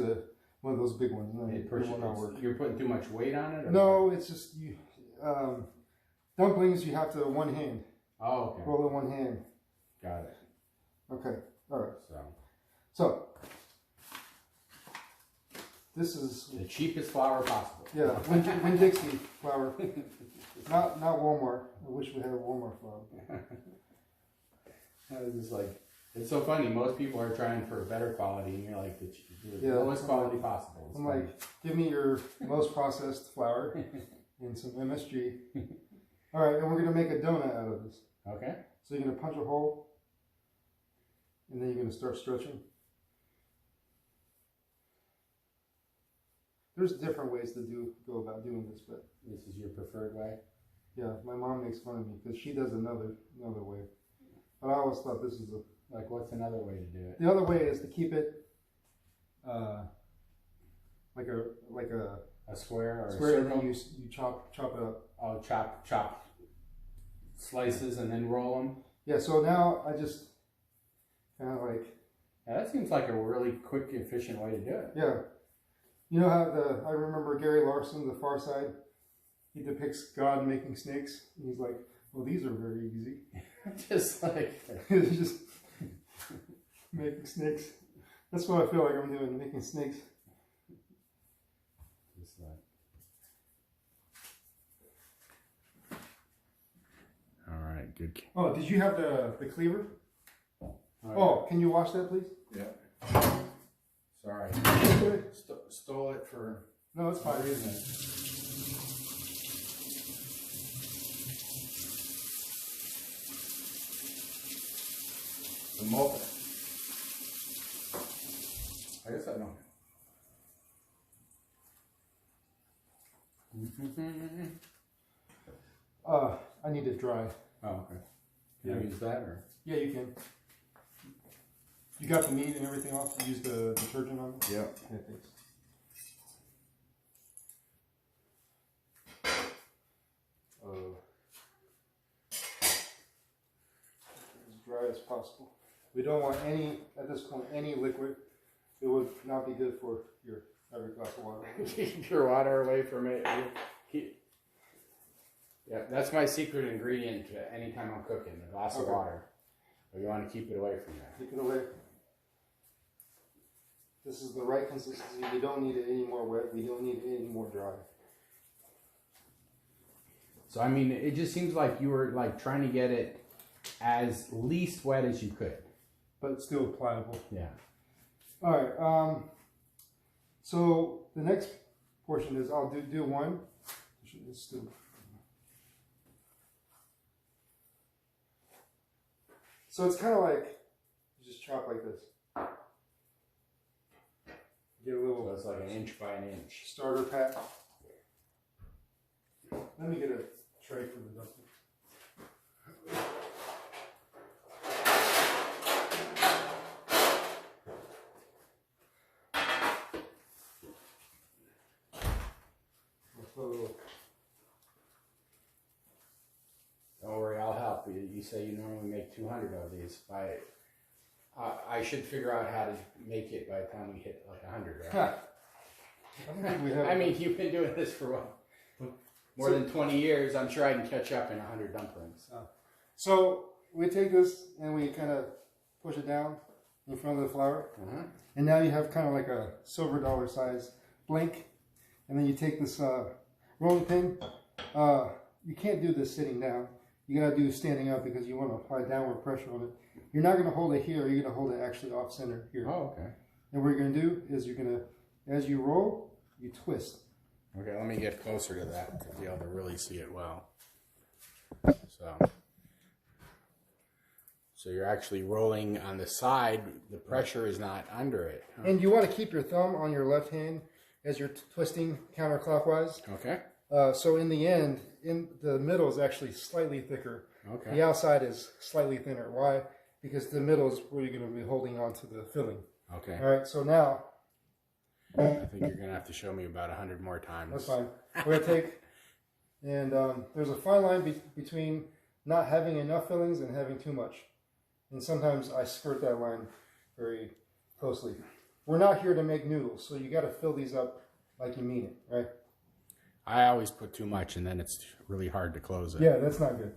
one of those big ones. No, it will not work. You're putting too much weight on it? Or no, it's just you. Dumplings, you have to one hand. Oh, okay. Roll in one hand. Got it. Okay. All right. So this is the cheapest flour possible. Yeah, Winn-Dixie flour, not Walmart. I wish we had a Walmart flour. It's just like, it's so funny. Most people are trying for a better quality, and you're like the lowest quality possible. I'm like, give me your most processed flour and some MSG. All right, and we're gonna make a donut out of this. Okay. So you're gonna punch a hole, and then you're gonna start stretching. there's different ways to go about doing this, but this is your preferred way. Yeah, my mom makes fun of me because she does another way. But I always thought this is like, what's another way to do it? The other way is to keep it like a square or square, a and circle? then you chop it up. Oh, chop slices and then roll them. Yeah. So now I just kind of like. Yeah, that seems like a really quick, efficient way to do it. Yeah. You know how I remember Gary Larson, The Far Side. He depicts God making snakes. And he's like, well, these are very easy. Just like it's just making snakes. That's what I feel like I'm doing, making snakes. Just like. All right, good. Oh, did you have the cleaver? Oh, can you wash that, please? Yeah. Sorry. Stole it for no, it's fine. The mold. I guess I don't. I need it dry. Oh, okay. Can I use that or? Yeah, you can. You got the meat and everything off? You use the detergent on it? Yeah. Yeah, thanks. As dry as possible. We don't want any, at this point, any liquid. It would not be good for your every glass of water. Keep your water away from it. Yeah, that's my secret ingredient anytime I'm cooking, a glass of water. But you want to keep it away from that. Keep it away. This is the right consistency. We don't need it any more wet. We don't need it any more dry. So, I mean, it just seems like you were like trying to get it as least wet as you could. But still pliable. Yeah. All right. So the next portion is I'll do one. So it's kind of like you just chop like this. Get a little. So it's like an inch by an inch. Starter pack. Let me get a tray for the dumpling. Don't worry, I'll help you. You say you normally make 200 of these. I should figure out how to make it by the time we hit like 100, right? I don't think we have. I mean, you've been doing this for what? More than 20 years. I'm sure I can catch up in 100 dumplings. So we take this and we kind of push it down in front of the flour. And now you have kind of like a silver dollar size blank. And then you take this rolling pin. You can't do this sitting down. You got to do standing up because you want to apply downward pressure on it. You're not going to hold it here. You're going to hold it actually off center here. Oh, okay. And what you're going to do is you're going to, as you roll, you twist. Okay, let me get closer to that to be able to really see it well. So you're actually rolling on the side. The pressure is not under it. Huh? And you want to keep your thumb on your left hand as you're twisting counterclockwise. Okay. So in the end, in the middle is actually slightly thicker. Okay. The outside is slightly thinner. Why? Because the middle is where you're going to be holding on to the filling. Okay. All right. So now, I think you're going to have to show me about 100 more times. That's fine. We're going to take, and there's a fine line between not having enough fillings and having too much. And sometimes I skirt that line very closely. We're not here to make noodles, so you got to fill these up like you mean it, right? I always put too much, and then it's really hard to close it. Yeah, that's not good.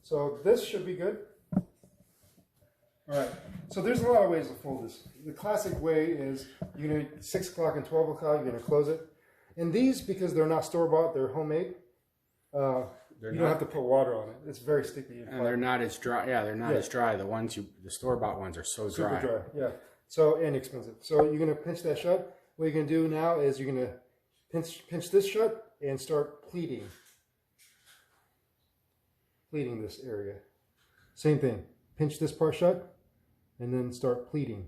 So this should be good. All right. So there's a lot of ways to fold this. The classic way is you're going to 6 o'clock and 12 o'clock, you're going to close it. And these, because they're not store-bought, they're homemade, you don't have to put water on it. It's very sticky. And they're not as dry. Yeah, they're not as dry. The store-bought ones are so dry. Super dry, yeah. So, and expensive. So you're going to pinch that shut. What you're going to do now is you're going to pinch this shut and start pleating this area. Same thing. Pinch this part shut and then start pleating.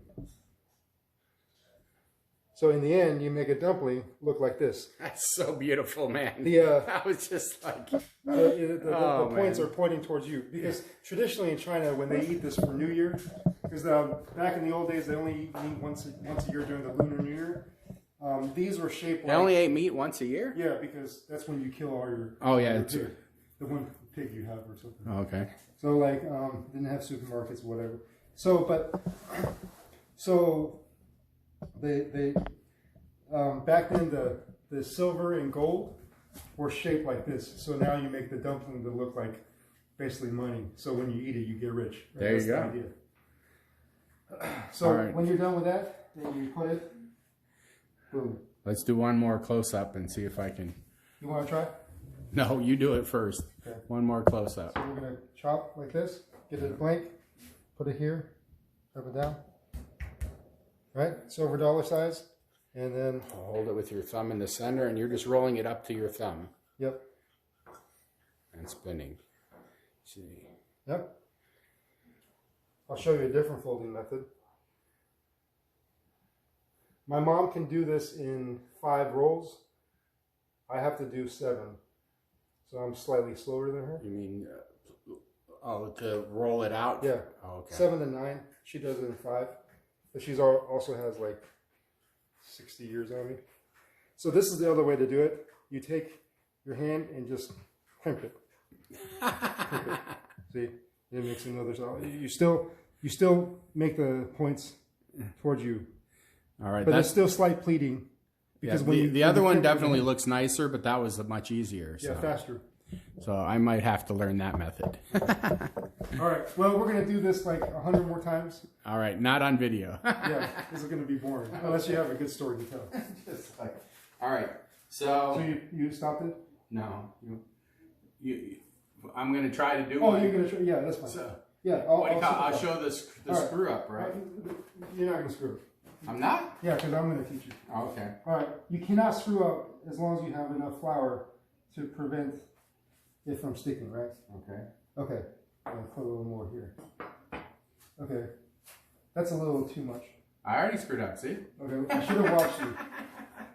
So in the end, you make a dumpling look like this. That's so beautiful, man. I was just like, the points are pointing towards you, because traditionally in China, when they eat this for New Year, because back in the old days they only eat meat once a year during the Lunar New Year. These were shaped. They only ate meat once a year. Yeah, because that's when you kill all your. Your pig, the one pig you have or something. Oh, okay. So like didn't have supermarkets or whatever. So they back then the silver and gold were shaped like this. So now you make the dumpling to look like basically money. So when you eat it, you get rich. Right? There you go. The idea. So when you're done with that, then you put it. Boom. Let's do one more close up and see if I can. You want to try? No, you do it first. Okay. One more close up. So we're gonna chop like this. Get it blank. Put it here. Up and down. Right? Silver dollar size. And then hold it with your thumb in the center, and you're just rolling it up to your thumb. Yep. And spinning. See. Yep. I'll show you a different folding method. My mom can do this in 5 rolls. I have to do 7. So I'm slightly slower than her. You mean, to roll it out? Yeah. Oh, okay. 7 to 9. She does it in 5. But she's also has like 60 years on me. So this is the other way to do it. You take your hand and just crimp it. Crimp it. See? It makes another sound. You still make the points towards you. All right. But there's still slight pleating. Because the other one definitely looks nicer, but that was much easier. So. Yeah, faster. So I might have to learn that method. All right. Well, we're going to do this like 100 more times. All right. Not on video. Yeah. This is going to be boring. Unless you have a good story to tell. Just like, all right. So you stopped it? No. I'm going to try to do one. Oh, you're going to try? Yeah, that's fine. So, yeah. I'll show the screw up, right? You're not going to screw it. I'm not? Yeah, because I'm going to teach you. Oh, okay. All right. You cannot screw up as long as you have enough flour to prevent it from sticking, right? Okay. Okay. I'm going to put a little more here. Okay. That's a little too much. I already screwed up, see? Okay. I should have watched you.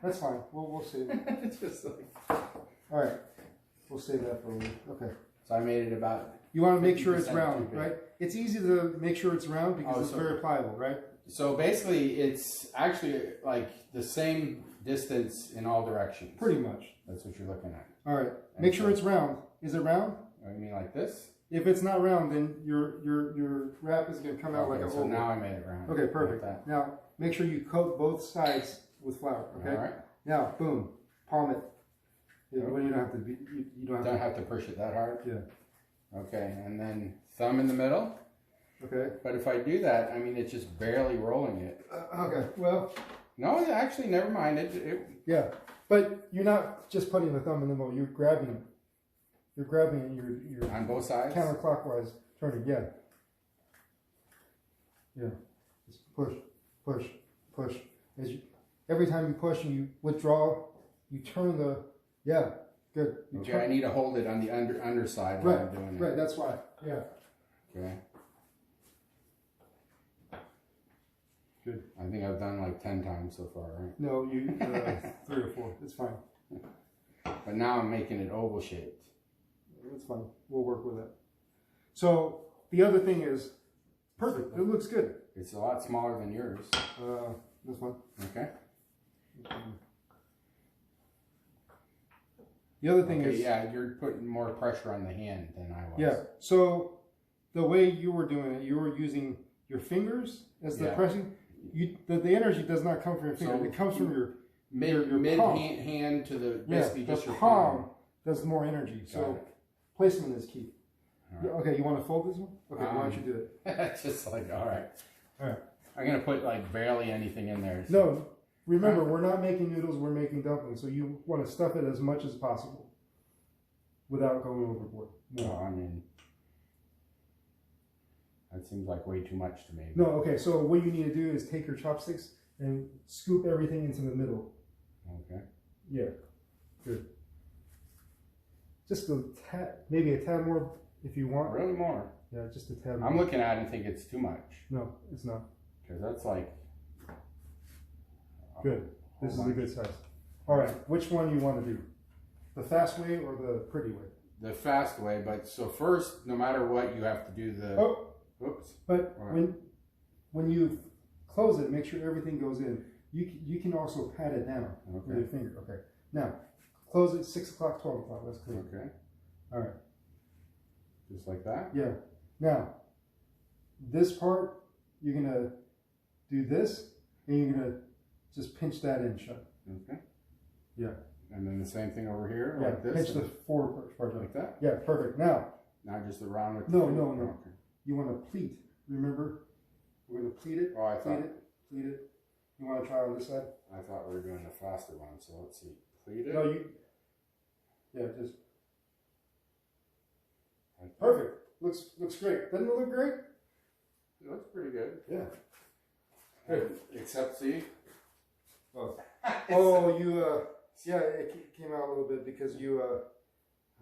That's fine. We'll save it. It's just like... All right. We'll save that for a little. Okay. So I made it about... You want to make sure it's round, right? It's easy to make sure it's round because it's very pliable, right? So basically, it's actually like the same distance in all directions. Pretty much. That's what you're looking at. All right. Make sure it's round. Is it round? Oh, you mean like this? If it's not round, then your wrap is going to come out like a oval. So now I made it round. Okay, perfect. Like now, make sure you coat both sides with flour, okay? All right. Now, boom. Palm it. You don't have to don't have to push it that hard? Yeah. Okay, and then thumb in the middle. Okay. But if I do that, I mean, it's just barely rolling it. Okay, well. No, actually, never mind. Yeah, but you're not just putting the thumb in the middle. You're grabbing it. You're grabbing it. You're on both sides? Counterclockwise turning, yeah. Yeah. Just push, push, push. Every time you push and you withdraw, you turn the, yeah, good. Okay, I need to hold it on the underside while I'm doing it. Right, that's why, yeah. Okay. Good. I think I've done like 10 times so far, right? No, you 3 or 4. It's fine. But now I'm making it oval shaped. It's fine. We'll work with it. So the other thing is, perfect. It looks good. It's a lot smaller than yours. This one. Okay. The other thing is, yeah, you're putting more pressure on the hand than I was. Yeah. So the way you were doing it, you were using your fingers as the pressing. The energy does not come from your fingers. It comes from your mid palm. hand to the basically just your palm does more energy. So placement is key. Right. Okay, you want to fold this one? Okay, why don't you do it? It's just like, all right. All right. I'm going to put like barely anything in there. So. No, remember, we're not making noodles, we're making dumplings. So you want to stuff it as much as possible without going overboard. No, I mean, that seems like way too much to me. No, okay, so what you need to do is take your chopsticks and scoop everything into the middle. Okay. Yeah, good. Just a tad, maybe a tad more if you want. Really more? Yeah, just a tad more. I'm looking at it and think it's too much. No, it's not. Because that's like... Good. This is a good size. All right, which one you want to do? The fast way or the pretty way? The fast way, but so first, no matter what, you have to do the... Oh, oops. But when you close it, make sure everything goes in. You can also pat it down with your finger. Okay. Now, close it 6 o'clock, 12 o'clock. That's clear. Okay. All right. Just like that? Yeah. Now, this part, you're going to do this, and you're going to just pinch that in shut. Okay. Yeah. And then the same thing over here, yeah, like this? Pinch the forward part. Like that? Yeah, perfect. Now. Not just around with No. Okay. You want to pleat. Remember? We're going to pleat it. Oh, I thought... Pleat it. You want to try on this side? I thought we were doing the faster one, so let's see. Pleat it? No, you... Yeah, just... Perfect. Looks great. Doesn't it look great? It looks pretty good. Yeah. Good. Except, see? Oh, you, yeah, it came out a little bit because you, okay,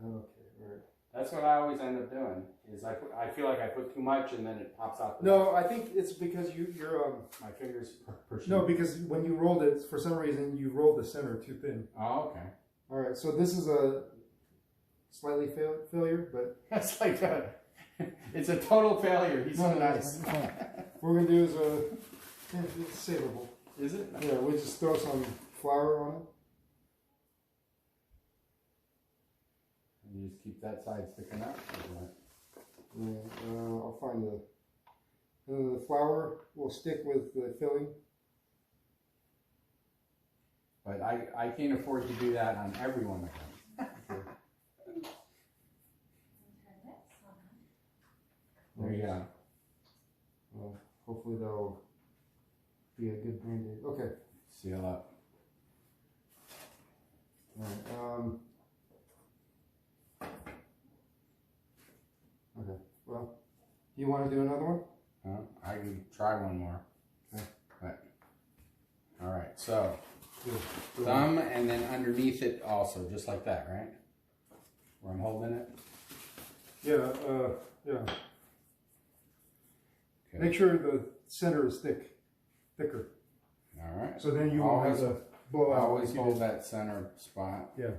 all right. That's what I always end up doing, is I feel like I put too much and then it pops out. No, I think it's because you're, my fingers pushing. No, because when you rolled it, for some reason, you rolled the center too thin. Oh, okay. All right, so this is a slightly failure, but... That's like it's a total failure. He's so nice. What we're going to do is, it's savable. Is it? Yeah, we just throw some flour on it. And you just keep that side sticking up? Yeah, I'll find the flour will stick with the filling. But I can't afford to do that on every one of them. Okay. There you go. Well, hopefully that'll be a good Band-Aid. Okay. Seal up. All right. Okay. Well, do you want to do another one? I can try one more. Okay. But, all right. So, Good. thumb and then underneath it also, just like that, right? Where I'm holding it. Yeah. Yeah. Okay. Make sure the center is thicker. All right. So then you won't have to blow out. Always hold that center spot. Yeah.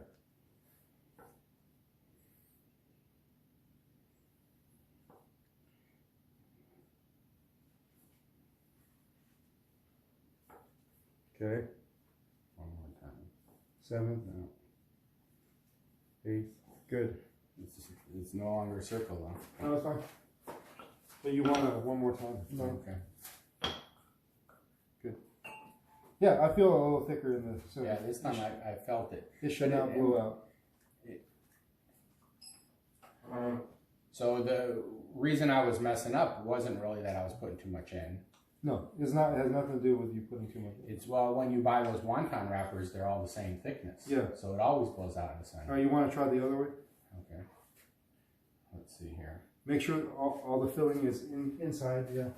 Okay. One more time. 7th. No. 8th. Good. It's no longer a circle though. No, that's fine. But you want to one more time. No. Okay. Good. Yeah, I feel a little thicker in the center. Yeah, this time I felt it. It should not blow out. So the reason I was messing up wasn't really that I was putting too much in. No, it's not. It has nothing to do with you putting too much in. It's, well, when you buy those wonton wrappers, they're all the same thickness. Yeah. So it always blows out in the center. All right, you want to try the other way? Okay. Let's see here. Make sure all the filling is inside. Yeah.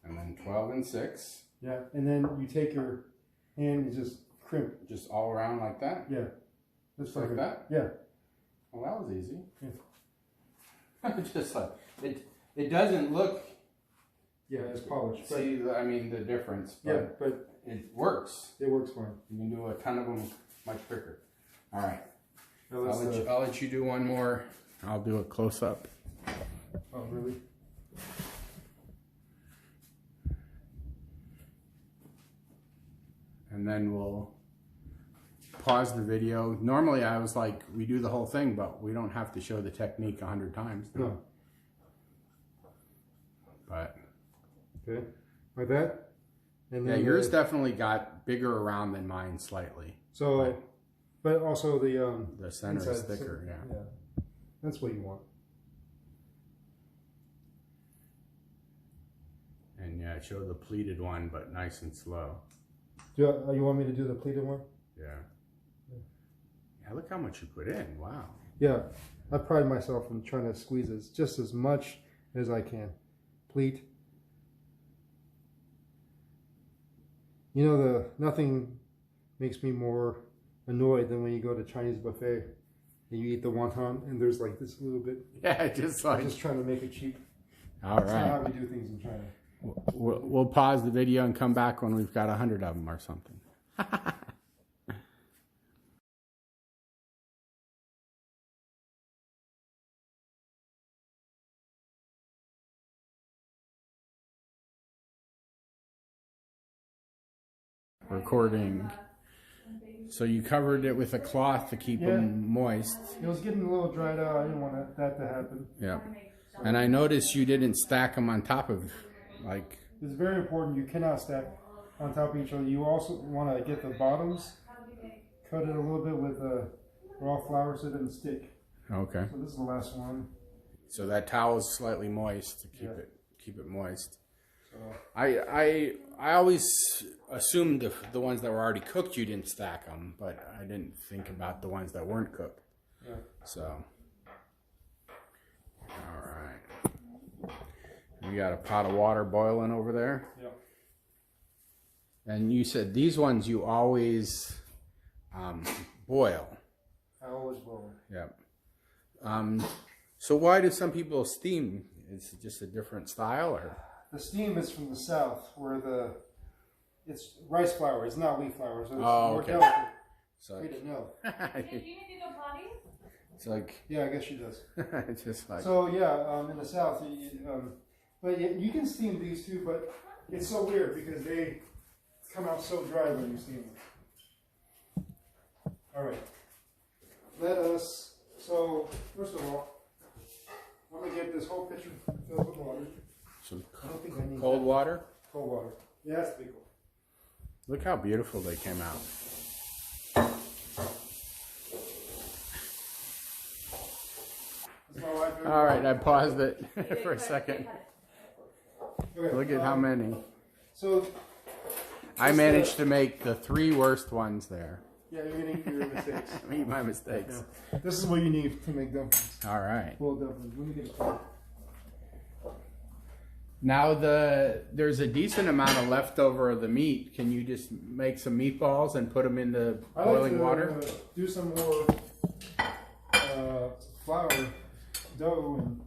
And then 12 and 6. Yeah, and then you take your hand and just crimp. Just all around like that? Yeah. Just like that? Yeah. Well, that was easy. Yeah. Just like, it doesn't look... Yeah, it's polished. See, I mean, the difference. But yeah, but it works. It works fine. You can do a ton of them much quicker. All right. Now I'll let you do one more. I'll do a close up. Oh, really? And then we'll pause the video. Normally I was like, we do the whole thing, but we don't have to show the technique 100 times. No. But. Okay. Like that? And then yours definitely got bigger around than mine slightly. So, but also the center is thicker, yeah. That's what you want. And yeah, show the pleated one, but nice and slow. You want me to do the pleated one? Yeah. Yeah, look how much you put in. Wow. Yeah, I pride myself in trying to squeeze it just as much as I can. Pleat. You know, nothing makes me more annoyed than when you go to Chinese buffet and you eat the wonton and there's like this little bit. Yeah, just like. Just trying to make it cheap. All That's right. not how we do things in China. We'll pause the video and come back when we've got 100 of them or something. Recording. So you covered it with a cloth to keep them moist. It was getting a little dried out. I didn't want that to happen. Yeah. And I noticed you didn't stack them on top of, like... It's very important. You cannot stack on top of each other. You also want to get the bottoms, cut it a little bit with raw flour so it doesn't stick. Okay. So this is the last one. So that towel is slightly moist to keep it moist. So I always assumed the ones that were already cooked you didn't stack them, but I didn't think about the ones that weren't cooked. yeah. So, all right. We got a pot of water boiling over there. Yep. And you said these ones you always boil. I always boil. Yep. So why do some people steam? Is it just a different style, or? The steam is from the south, where it's rice flour. It's not wheat flour, so it's more okay. delicate. So I didn't know. It's like, Yeah, I guess she does. it's just like. So yeah, in the south, but you can steam these too. But it's so weird because they come out so dry when you steam them. All right. So first of all, I'm gonna get this whole pitcher filled with water. Some I don't think I need cold that. water. Cold water. Yeah, that's pretty cool. Look how beautiful they came out. That's my wife. All right, I paused it for a second. Okay, Look at how many. So I managed to make the 3 worst ones there. yeah, you're gonna eat your mistakes. Eat my mistakes. Yeah. This is what you need to make dumplings. All right. Full dumplings. Let me get a plate. Now there's a decent amount of leftover of the meat. Can you just make some meatballs and put them in the boiling water? Do some more flour, dough, and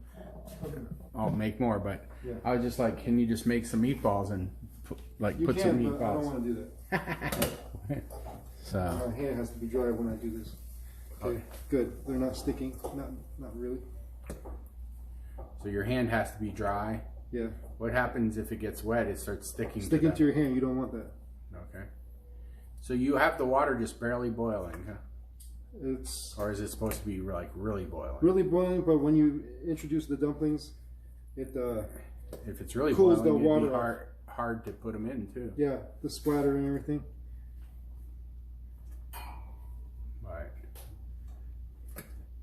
okay. I'll make more, but Yeah. I was just like, can you just make some meatballs and put some meatballs? But I don't want to do that. So My hand has to be dry when I do this. Okay, good. They're not sticking. Not really. so your hand has to be dry. Yeah. What happens if it gets wet? It starts sticking. Sticking to your hand. You don't want that. Okay. So you have the water just barely boiling, huh? It's Or is it supposed to be like really boiling? really boiling, but when you introduce the dumplings, it If it's really cools boiling, the water it'd be off. hard to put them in too. Yeah, the splatter and everything. Right.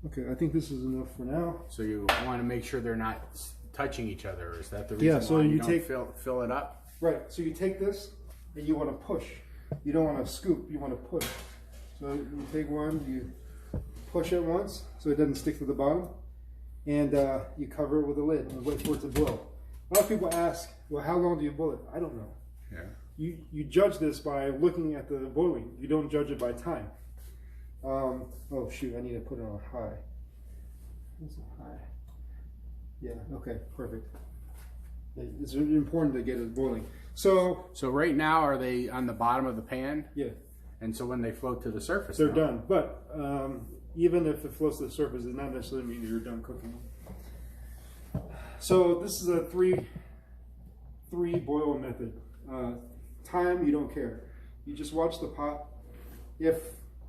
Okay, I think this is enough for now. So you want to make sure they're not touching each other. Is that the reason Yeah, so why you don't take- fill it up? Right, so you take this and you want to push. You don't want to scoop, you want to push. So you take one, you push it once so it doesn't stick to the bottom, and you cover it with a lid and wait for it to boil. A lot of people ask, well, how long do you boil it? I don't know. Yeah. You judge this by looking at the boiling. You don't judge it by time. Oh shoot, I need to put it on high. What's it high? Yeah, okay, perfect. It's important to get it boiling. So right now, are they on the bottom of the pan? yeah, And so when they float to the surface, they're now- done. But even if it floats to the surface, it does not necessarily mean you're done cooking. So this is a three boil method. Time, you don't care. You just watch the pot. If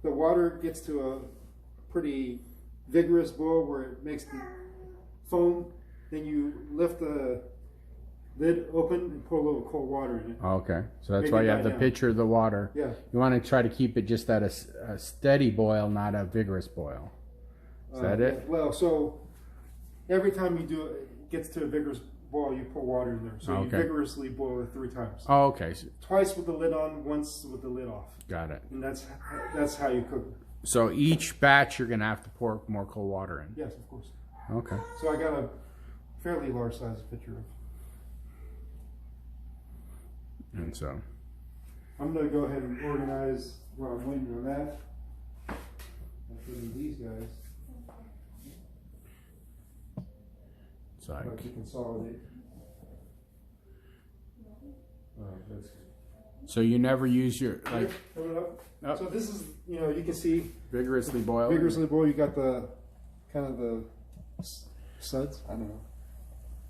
the water gets to a pretty vigorous boil where it makes the foam, then you lift the lid open and pour a little cold water in it. Okay, so that's Make why it you die have the down. pitcher of the water. Yeah. You want to try to keep it just at a steady boil, not a vigorous boil. Is that it? Well, so every time you do it gets to a vigorous boil, you pour water in there. So you Okay. vigorously boil it 3 times. Oh, okay. Twice with the lid on, once with the lid off. Got it. And that's how you cook it. So each batch you're going to have to pour more cold water in. Yes, of course. Okay. So I got a fairly large size pitcher of. And so, I'm going to go ahead and organize while I'm waiting on that. I'll put in these guys. it's I like, like to consolidate. That's good. So you never use your like. Coming up. Oh. So this is, you know, you can see Vigorously boiled. Vigorously boiled. You got the kind of the suds. I don't know.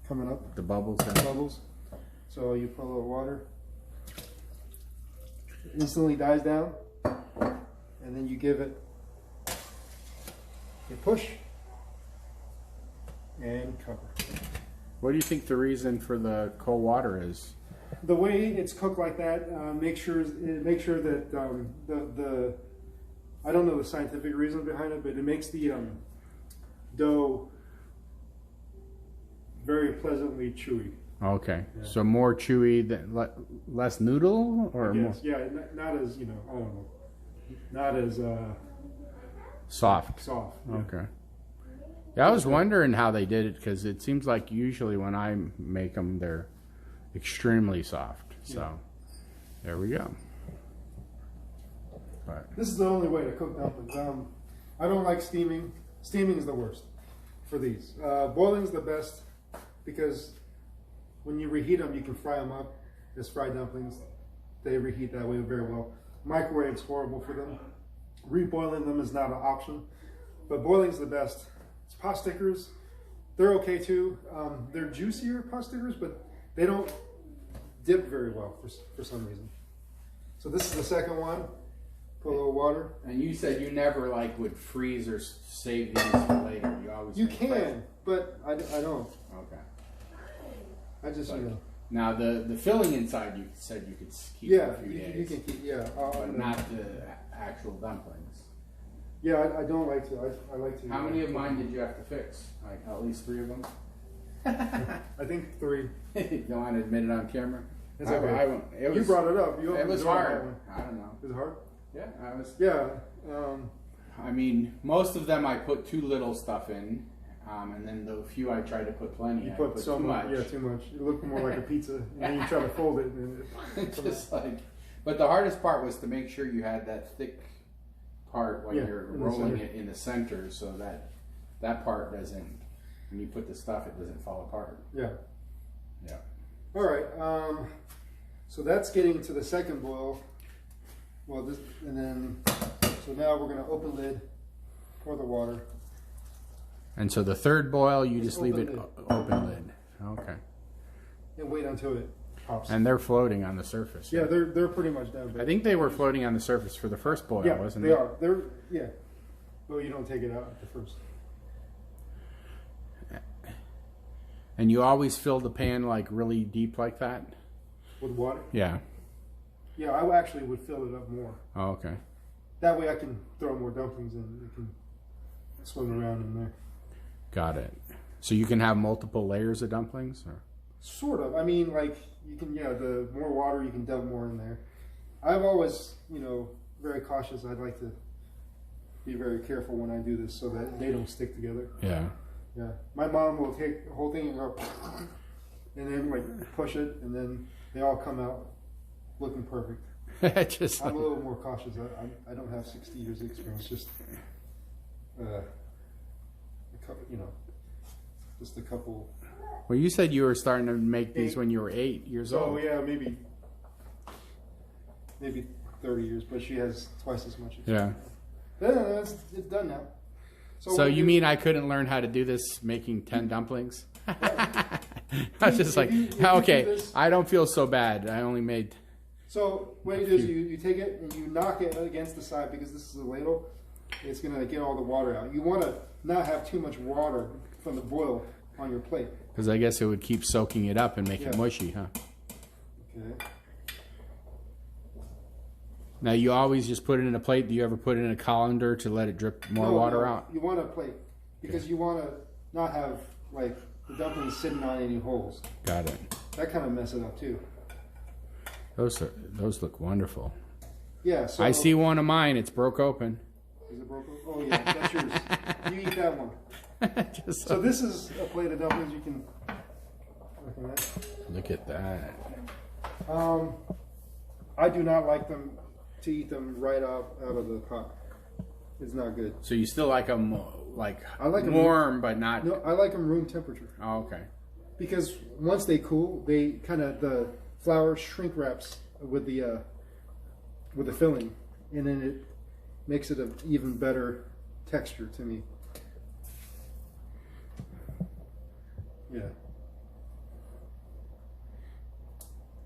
Coming up. The bubbles. The bubbles. So you put a little water. It instantly dies down, and then you give it a push and cover. What do you think the reason for the cold water is? The way it's cooked like that, make sure that the I don't know the scientific reason behind it, but it makes the dough very pleasantly chewy. Okay, yeah. So more chewy than less noodle, or more? Yeah, not as, you know, I don't know, not as soft. Soft. Yeah. Okay. Yeah, I was wondering how they did it, because it seems like usually when I make them, they're extremely soft. So yeah. There we go. But this is the only way to cook dumplings. I don't like steaming. Steaming is the worst for these. Boiling is the best, because when you reheat them, you can fry them up as fried dumplings. They reheat that way very well. Microwave's horrible for them. Reboiling them is not an option, but boiling is the best. It's pot stickers. They're okay too. They're juicier pot stickers, but they don't dip very well for some reason. So this is the second one. Put a little water. And you said you never like would freeze or save these for later. You always. You can, fresh. But I don't. Okay. I just, you know. Now the filling inside, you said you could keep for a few days. You can keep, yeah. But not the actual dumplings. Yeah, I don't like to. I like to. How many of mine did you have to fix? Like at least 3 of them? I think 3. You don't want to admit it on camera? It's okay. You brought it up. It was hard. I don't know. Was it hard? Yeah, I was. Yeah. I mean, most of them I put too little stuff in, and then the few I tried to put plenty. You put so much. Yeah, too much. It looked more like a pizza, and then you try to fold it, and it just like. But the hardest part was to make sure you had that thick part when you're rolling it in the center, so that part doesn't. When you put the stuff, it doesn't fall apart. Yeah. Yeah. All right. So that's getting to the second boil. Well, this, and then, so now we're going to open lid, pour the water. And so the third boil, you just leave it open lid. Okay. And wait until it pops. And they're floating on the surface. Yeah, they're pretty much done. I think they were floating on the surface for the first boil, wasn't they? Yeah, they are. Yeah. Well, you don't take it out at the first. And you always fill the pan like really deep like that? With water? Yeah. Yeah, I actually would fill it up more. Oh, okay. That way I can throw more dumplings in. It can swim around in there. Got it. So you can have multiple layers of dumplings? Or? Sort of. I mean, like, you can, the more water, you can dump more in there. I'm always, very cautious. I'd like to be very careful when I do this so that they don't stick together. Yeah. Yeah. My mom will take the whole thing and go, and then, like, push it, and then they all come out looking perfect. I'm a little more cautious. I don't have 60 years of experience. Just, just a couple. Well, you said you were starting to make these when you were 8 years old. Oh yeah, maybe 30 years. But she has twice as much experience. Yeah. No, it's done now. So you mean I couldn't learn how to do this making 10 dumplings? I was just like, okay, I don't feel so bad. I only made. So what you do is you take it and you knock it against the side, because this is a ladle. It's going to get all the water out. You want to not have too much water from the boil on your plate. Because I guess it would keep soaking it up and make it mushy, huh? Okay. Now you always just put it in a plate. Do you ever put it in a colander to let it drip more water out? You want a plate, because you want to not have like the dumplings sitting on any holes. Got it. That kind of mess it up too. Those look wonderful. Yeah. So I see one of mine. It's broke open. Is it broke open? Oh yeah, that's yours. You eat that one. So this is a plate of dumplings. You can look at that. I do not like them to eat them right out of the pot. It's not good. So you still like them I like them warm, but not. No, I like them room temperature. Oh, okay. Because once they cool, they kind of the flour shrink wraps with the filling, and then it makes it an even better texture to me. Yeah.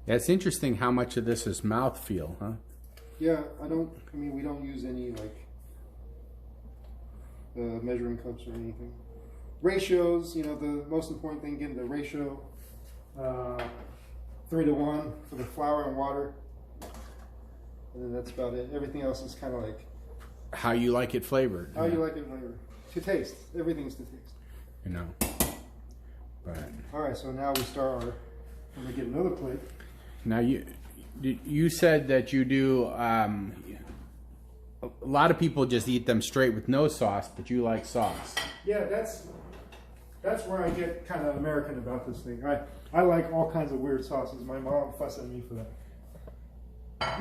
Yeah, it's interesting how much of this is mouthfeel, huh? Yeah, I mean, we don't use any like measuring cups or anything. Ratios, you know, the most important thing, getting the ratio 3-to-1 for the flour and water. And then that's about it. Everything else is kind of like how you like it flavored. How you like it flavored. To taste. Everything's to taste. You know. But all right, so now we start our. I'm gonna get another plate. Now you said that you do. A lot of people just eat them straight with no sauce, but you like sauce. Yeah, that's where I get kind of American about this thing. I like all kinds of weird sauces. My mom fussed at me for that.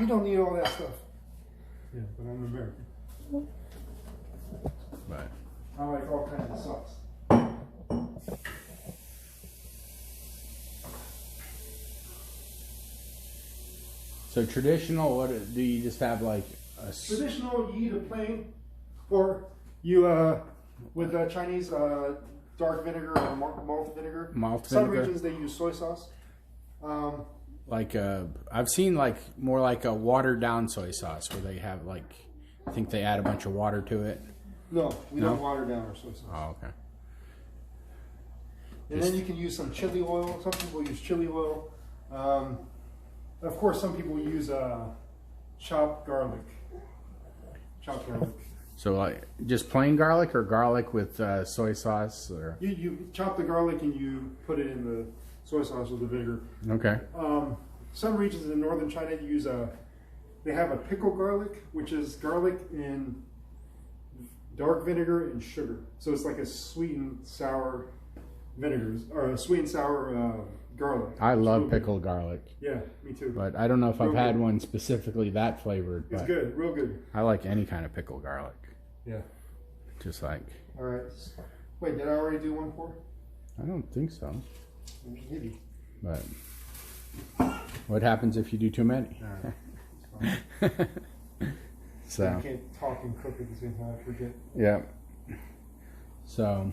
You don't need all that stuff. Yeah, but I'm American. But I like all kinds of sauce. So traditional, what do you just have like a traditional? You eat a plain, or you with Chinese dark vinegar or malt vinegar. Malt Some vinegar. regions they use soy sauce. Like I've seen like more like a watered down soy sauce where they have like, I think they add a bunch of water to it. No, we don't water down our soy sauce. Oh, okay. And then you can use some chili oil. Some people use chili oil. Of course, some people use chopped garlic. Chopped garlic. So like just plain garlic or garlic with soy sauce, or you chop the garlic and you put it in the soy sauce with the vinegar. Okay. Some regions in northern China use they have a pickled garlic, which is garlic in dark vinegar and sugar. So it's like a sweet and sour vinegars, or a sweet and sour garlic. I love pickled garlic. Yeah, me too. But I don't know if I've had one specifically that flavored. It's good, real good. I like any kind of pickled garlic. Yeah. Just like. All right. Wait, did I already do one pour? I don't think so. Maybe. But what happens if you do too many? So. I can't talk and cook at the same time. I forget. Yeah. So,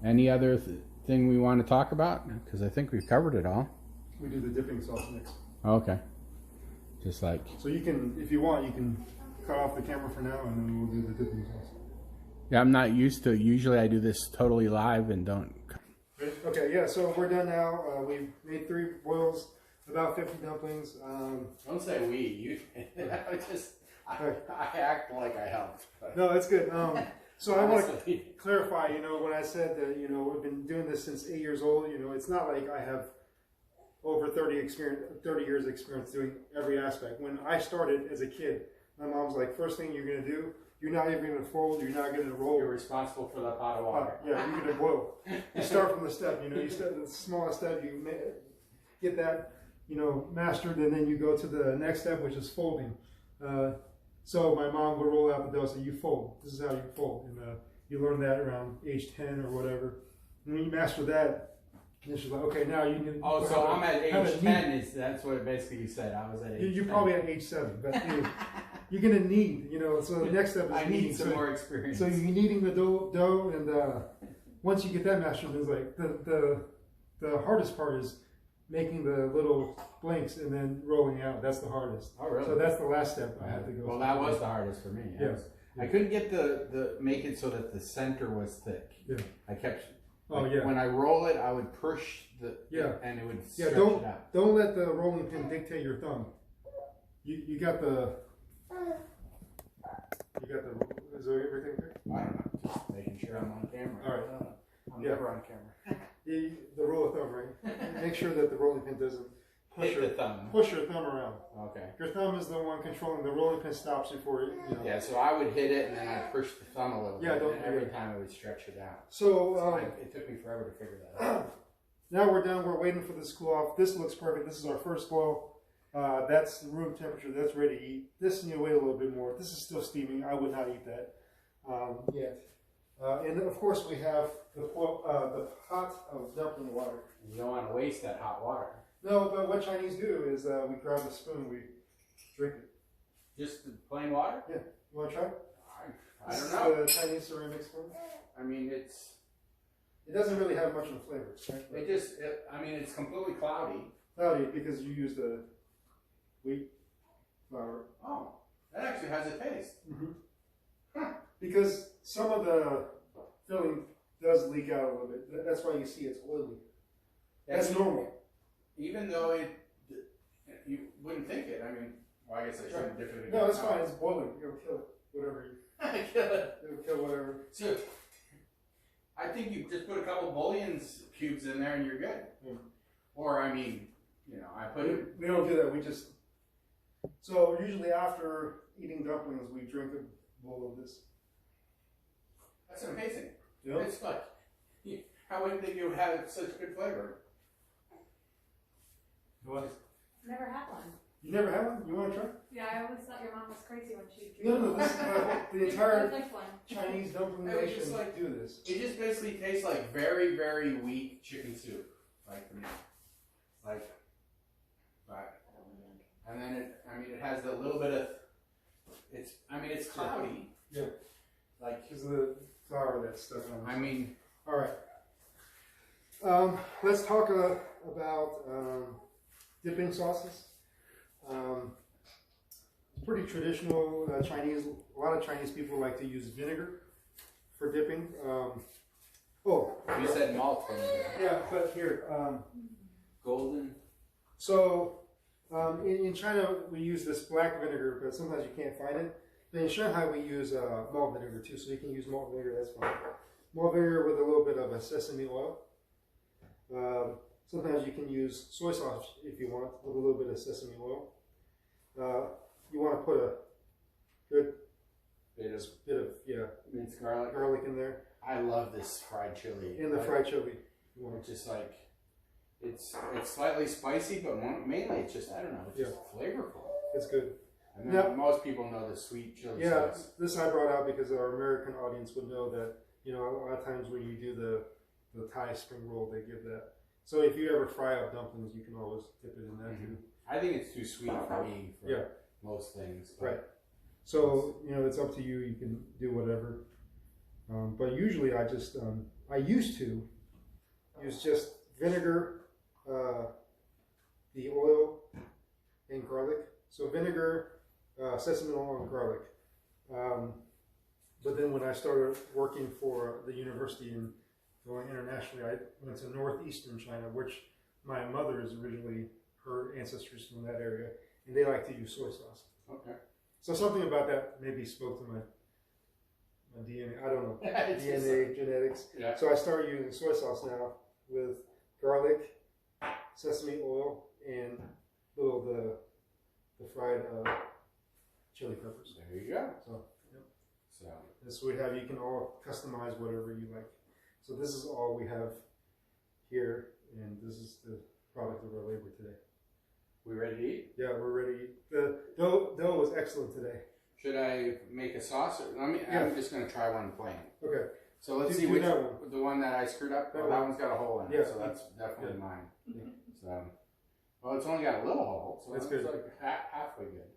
any other thing we want to talk about? Because I think we've covered it all. We do the dipping sauce next. Okay. Just like. So you can, if you want, you can cut off the camera for now, and then we'll do the dipping sauce. Yeah, I'm not used to. Usually, I do this totally live and don't. Okay. Yeah. So we're done now. We made 3 boils, about 50 dumplings. Don't say we. You. I act like I helped. But. No, that's good. So I want to clarify, you know, when I said that, you know, we've been doing this since 8 years old, you know, it's not like I have over 30 years experience doing every aspect. When I started as a kid, my mom's like, first thing you're going to do, you're not even going to fold, you're not going to roll. You're responsible for the pot of water. Yeah, you're going to boil. You start from the step, you know, you start the smallest step, you get that, you know, mastered, and then you go to the next step, which is folding. So my mom would roll out the dough, so you fold. This is how you fold. And you learn that around age 10 or whatever. And when you master that, and she's like, okay, now you can... Oh, so I'm at age 10, that's what basically you said. I was at age 10. You're probably at age 7, but you're going to knead, you know, so the next step is I kneading. need some more experience. So you're kneading the dough, and once you get that mastered, it's like the hardest part is making the little blanks and then rolling out. That's the hardest. Oh, really? So that's the last step I had to go Well, through. that was the hardest for me. Yes. I couldn't get the make it so that the center was thick. Yeah. I kept. Oh, yeah. When I roll it, I would push and it would stretch it out. Don't let the rolling pin dictate your thumb. You got the. Is everything good? I don't know. Just making sure I'm on camera. All right. I'm never on camera. The rule of thumb, right? Make sure that the rolling pin doesn't push your thumb around. Okay. Your thumb is the one controlling the rolling pin. Stops before you know. Yeah, so I would hit it and then I'd push the thumb a little bit. And every time I would stretch it out. So it took me forever to figure that out. Now we're done. We're waiting for this to cool off. This looks perfect. This is our first boil. That's room temperature. That's ready to eat. This you wait a little bit more. This is still steaming. I would not eat that yet. And of course we have the pot of dumpling water. You don't want to waste that hot water. No, but what Chinese do is we grab a spoon, we drink it. Just the plain water? Yeah. You want to try? I don't know. The Chinese ceramic spoon. I mean, it doesn't really have much of a flavor. Right? I mean, it's completely cloudy. Cloudy because you use the wheat flour. Oh, that actually has a taste. Mm-hmm. Huh. Because some of the filling does leak out a little bit. That's why you see it's oily. That's normal. Even though you wouldn't think it. I mean, well, I guess I shouldn't dip it again. No, it's fine. It's boiling. It'll kill it. Whatever. Kill it. It'll kill whatever. So, I think you just put a couple bouillon's cubes in there and you're good. Yeah. Or, I mean, you know, I put it. We don't do that. We just. So, usually after eating dumplings, we drink a bowl of this. That's amazing. Yeah. It's like, I wouldn't think you would have such good flavor. What? Never had one. You never had one? You want to try? Yeah, I always thought your mom was crazy when she No, this is the entire like one. Chinese dumpling nation do this. It just basically tastes like very, very weak chicken soup. And then it has a little bit of, it's cloudy. Yeah. Like, because of the flour that's stuck on it. I mean. All right. Let's talk about dipping sauces. Pretty traditional Chinese. A lot of Chinese people like to use vinegar for dipping. You said malt. Yeah, but here. Golden. So in China we use this black vinegar, but sometimes you can't find it. But in Shanghai we use malt vinegar too, so you can use malt vinegar. That's fine. Malt vinegar with a little bit of a sesame oil. Sometimes you can use soy sauce if you want, with a little bit of sesame oil. You want to put a good bit of minced garlic in there. I love this fried chili. In the fried chili. It's just like, it's slightly spicy, but mainly it's just, I don't know, it's just flavorful. It's good. And then most people know the sweet chili sauce. This I brought out because our American audience would know that, you know, a lot of times when you do the Thai spring roll, they give that. So if you ever fry up dumplings, you can always dip it in that too. I think it's too sweet for me for most things. Right. So, you know, it's up to you. You can do whatever. But usually I just, I used to use just vinegar, the oil, and garlic. So vinegar, sesame oil, and garlic. But then when I started working for the university and going internationally, I went to northeastern China, which my mother is originally, her ancestors from that area, and they like to use soy sauce. Okay. So something about that maybe spoke to my DNA. I don't know. DNA, genetics. Yeah. So I started using soy sauce now with garlic, sesame oil, and the fried chili peppers. There you go. So, so this we have. You can all customize whatever you like. So this is all we have here, and this is the product of our labor today. We ready to eat? Yeah, we're ready to eat. The dough was excellent today. Should I make a sauce? I'm just going to try one plain. Okay. So let's see which one. The one that I screwed up. That one's got a hole in it, so that's definitely mine. Yeah. So, well, it's only got a little hole, so that's good. Like halfway good.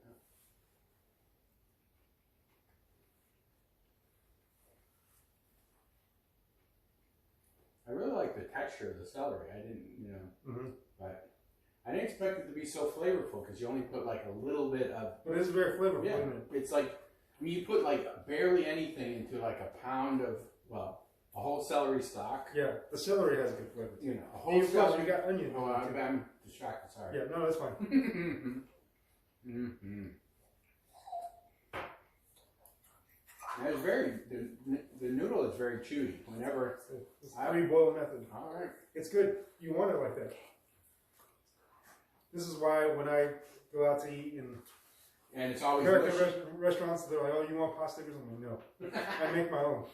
I really like the texture of the celery. I didn't, but I didn't expect it to be so flavorful because you only put like a little bit of. But it's very flavorful. Yeah, isn't it? It's like, I mean, you put like barely anything into like a pound of, well, a whole celery stalk. Yeah, the celery has a good flavor. You know, a whole celery. You got onion. Oh, I'm distracted. Sorry. Yeah, no, that's fine. And it's very, the noodle is very chewy. Whenever it's pre-boil method. All right, it's good. You want it like that. This is why when I go out to eat and it's always American restaurants, they're like, "Oh, you want pasta?" I'm like, "No, I make my own."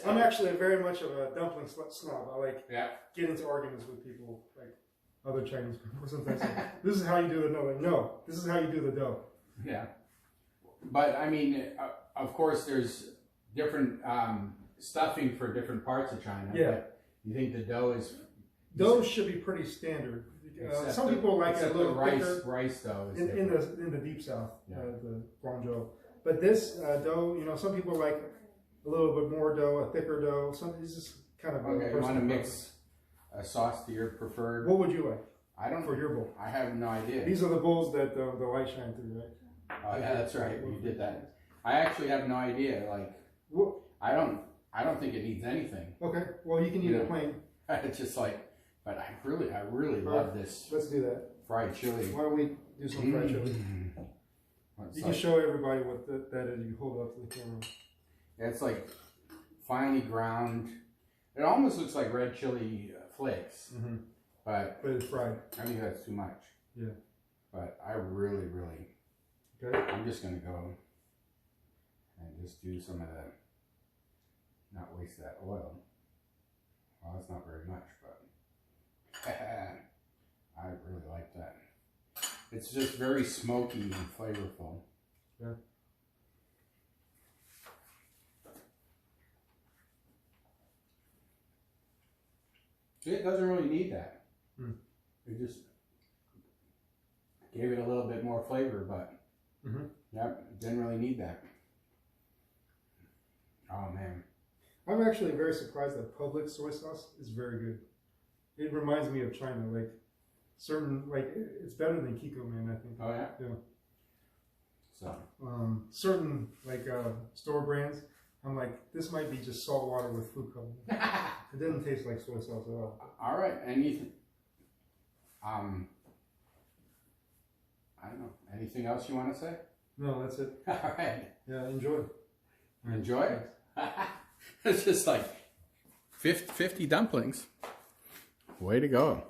I'm actually very much of a dumpling snob. I like get into arguments with people, like other Chinese people. Sometimes this is how you do the dough. Like, no, this is how you do the dough. Yeah, but I mean, of course, there's different stuffing for different parts of China. Yeah, but you think the dough is? Dough should be pretty standard. some people like it a little thicker. Rice though is in the deep south, the Guangzhou. But this dough, you know, some people like a little bit more dough, a thicker dough. Some it's just kind of okay. You want to mix a sauce to your preferred? What would you like? I don't. For your bowl. I have no idea. These are the bowls that the light shine through, right? Oh yeah, that's right. You did that. I actually have no idea. Like, I don't think it needs anything. Okay. Well, you can eat it plain. It's just like, but I really love this. Let's do that. Fried chili. Why don't we do some fried chili? You can show everybody what that is. You hold up to the camera. It's like finely ground. It almost looks like red chili flakes, but it's fried. I think that's too much. Yeah. But I really. Okay. I'm just gonna go and just do some of that. Not waste that oil. Well, that's not very much, but I really like that. It's just very smoky and flavorful. Yeah. See, it doesn't really need that. It just gave it a little bit more flavor, but yep, didn't really need that. Oh man. I'm actually very surprised that Publix soy sauce is very good. It reminds me of China, like certain, like it's better than Kiko Man, I think. Oh yeah? Yeah. So. Certain like store brands, I'm like, this might be just salt water with food coloring. It doesn't taste like soy sauce at all. All right, anything? I don't know. Anything else you want to say? No, that's it. All right. Yeah, enjoy. Enjoy? It's just like 50 dumplings. Way to go.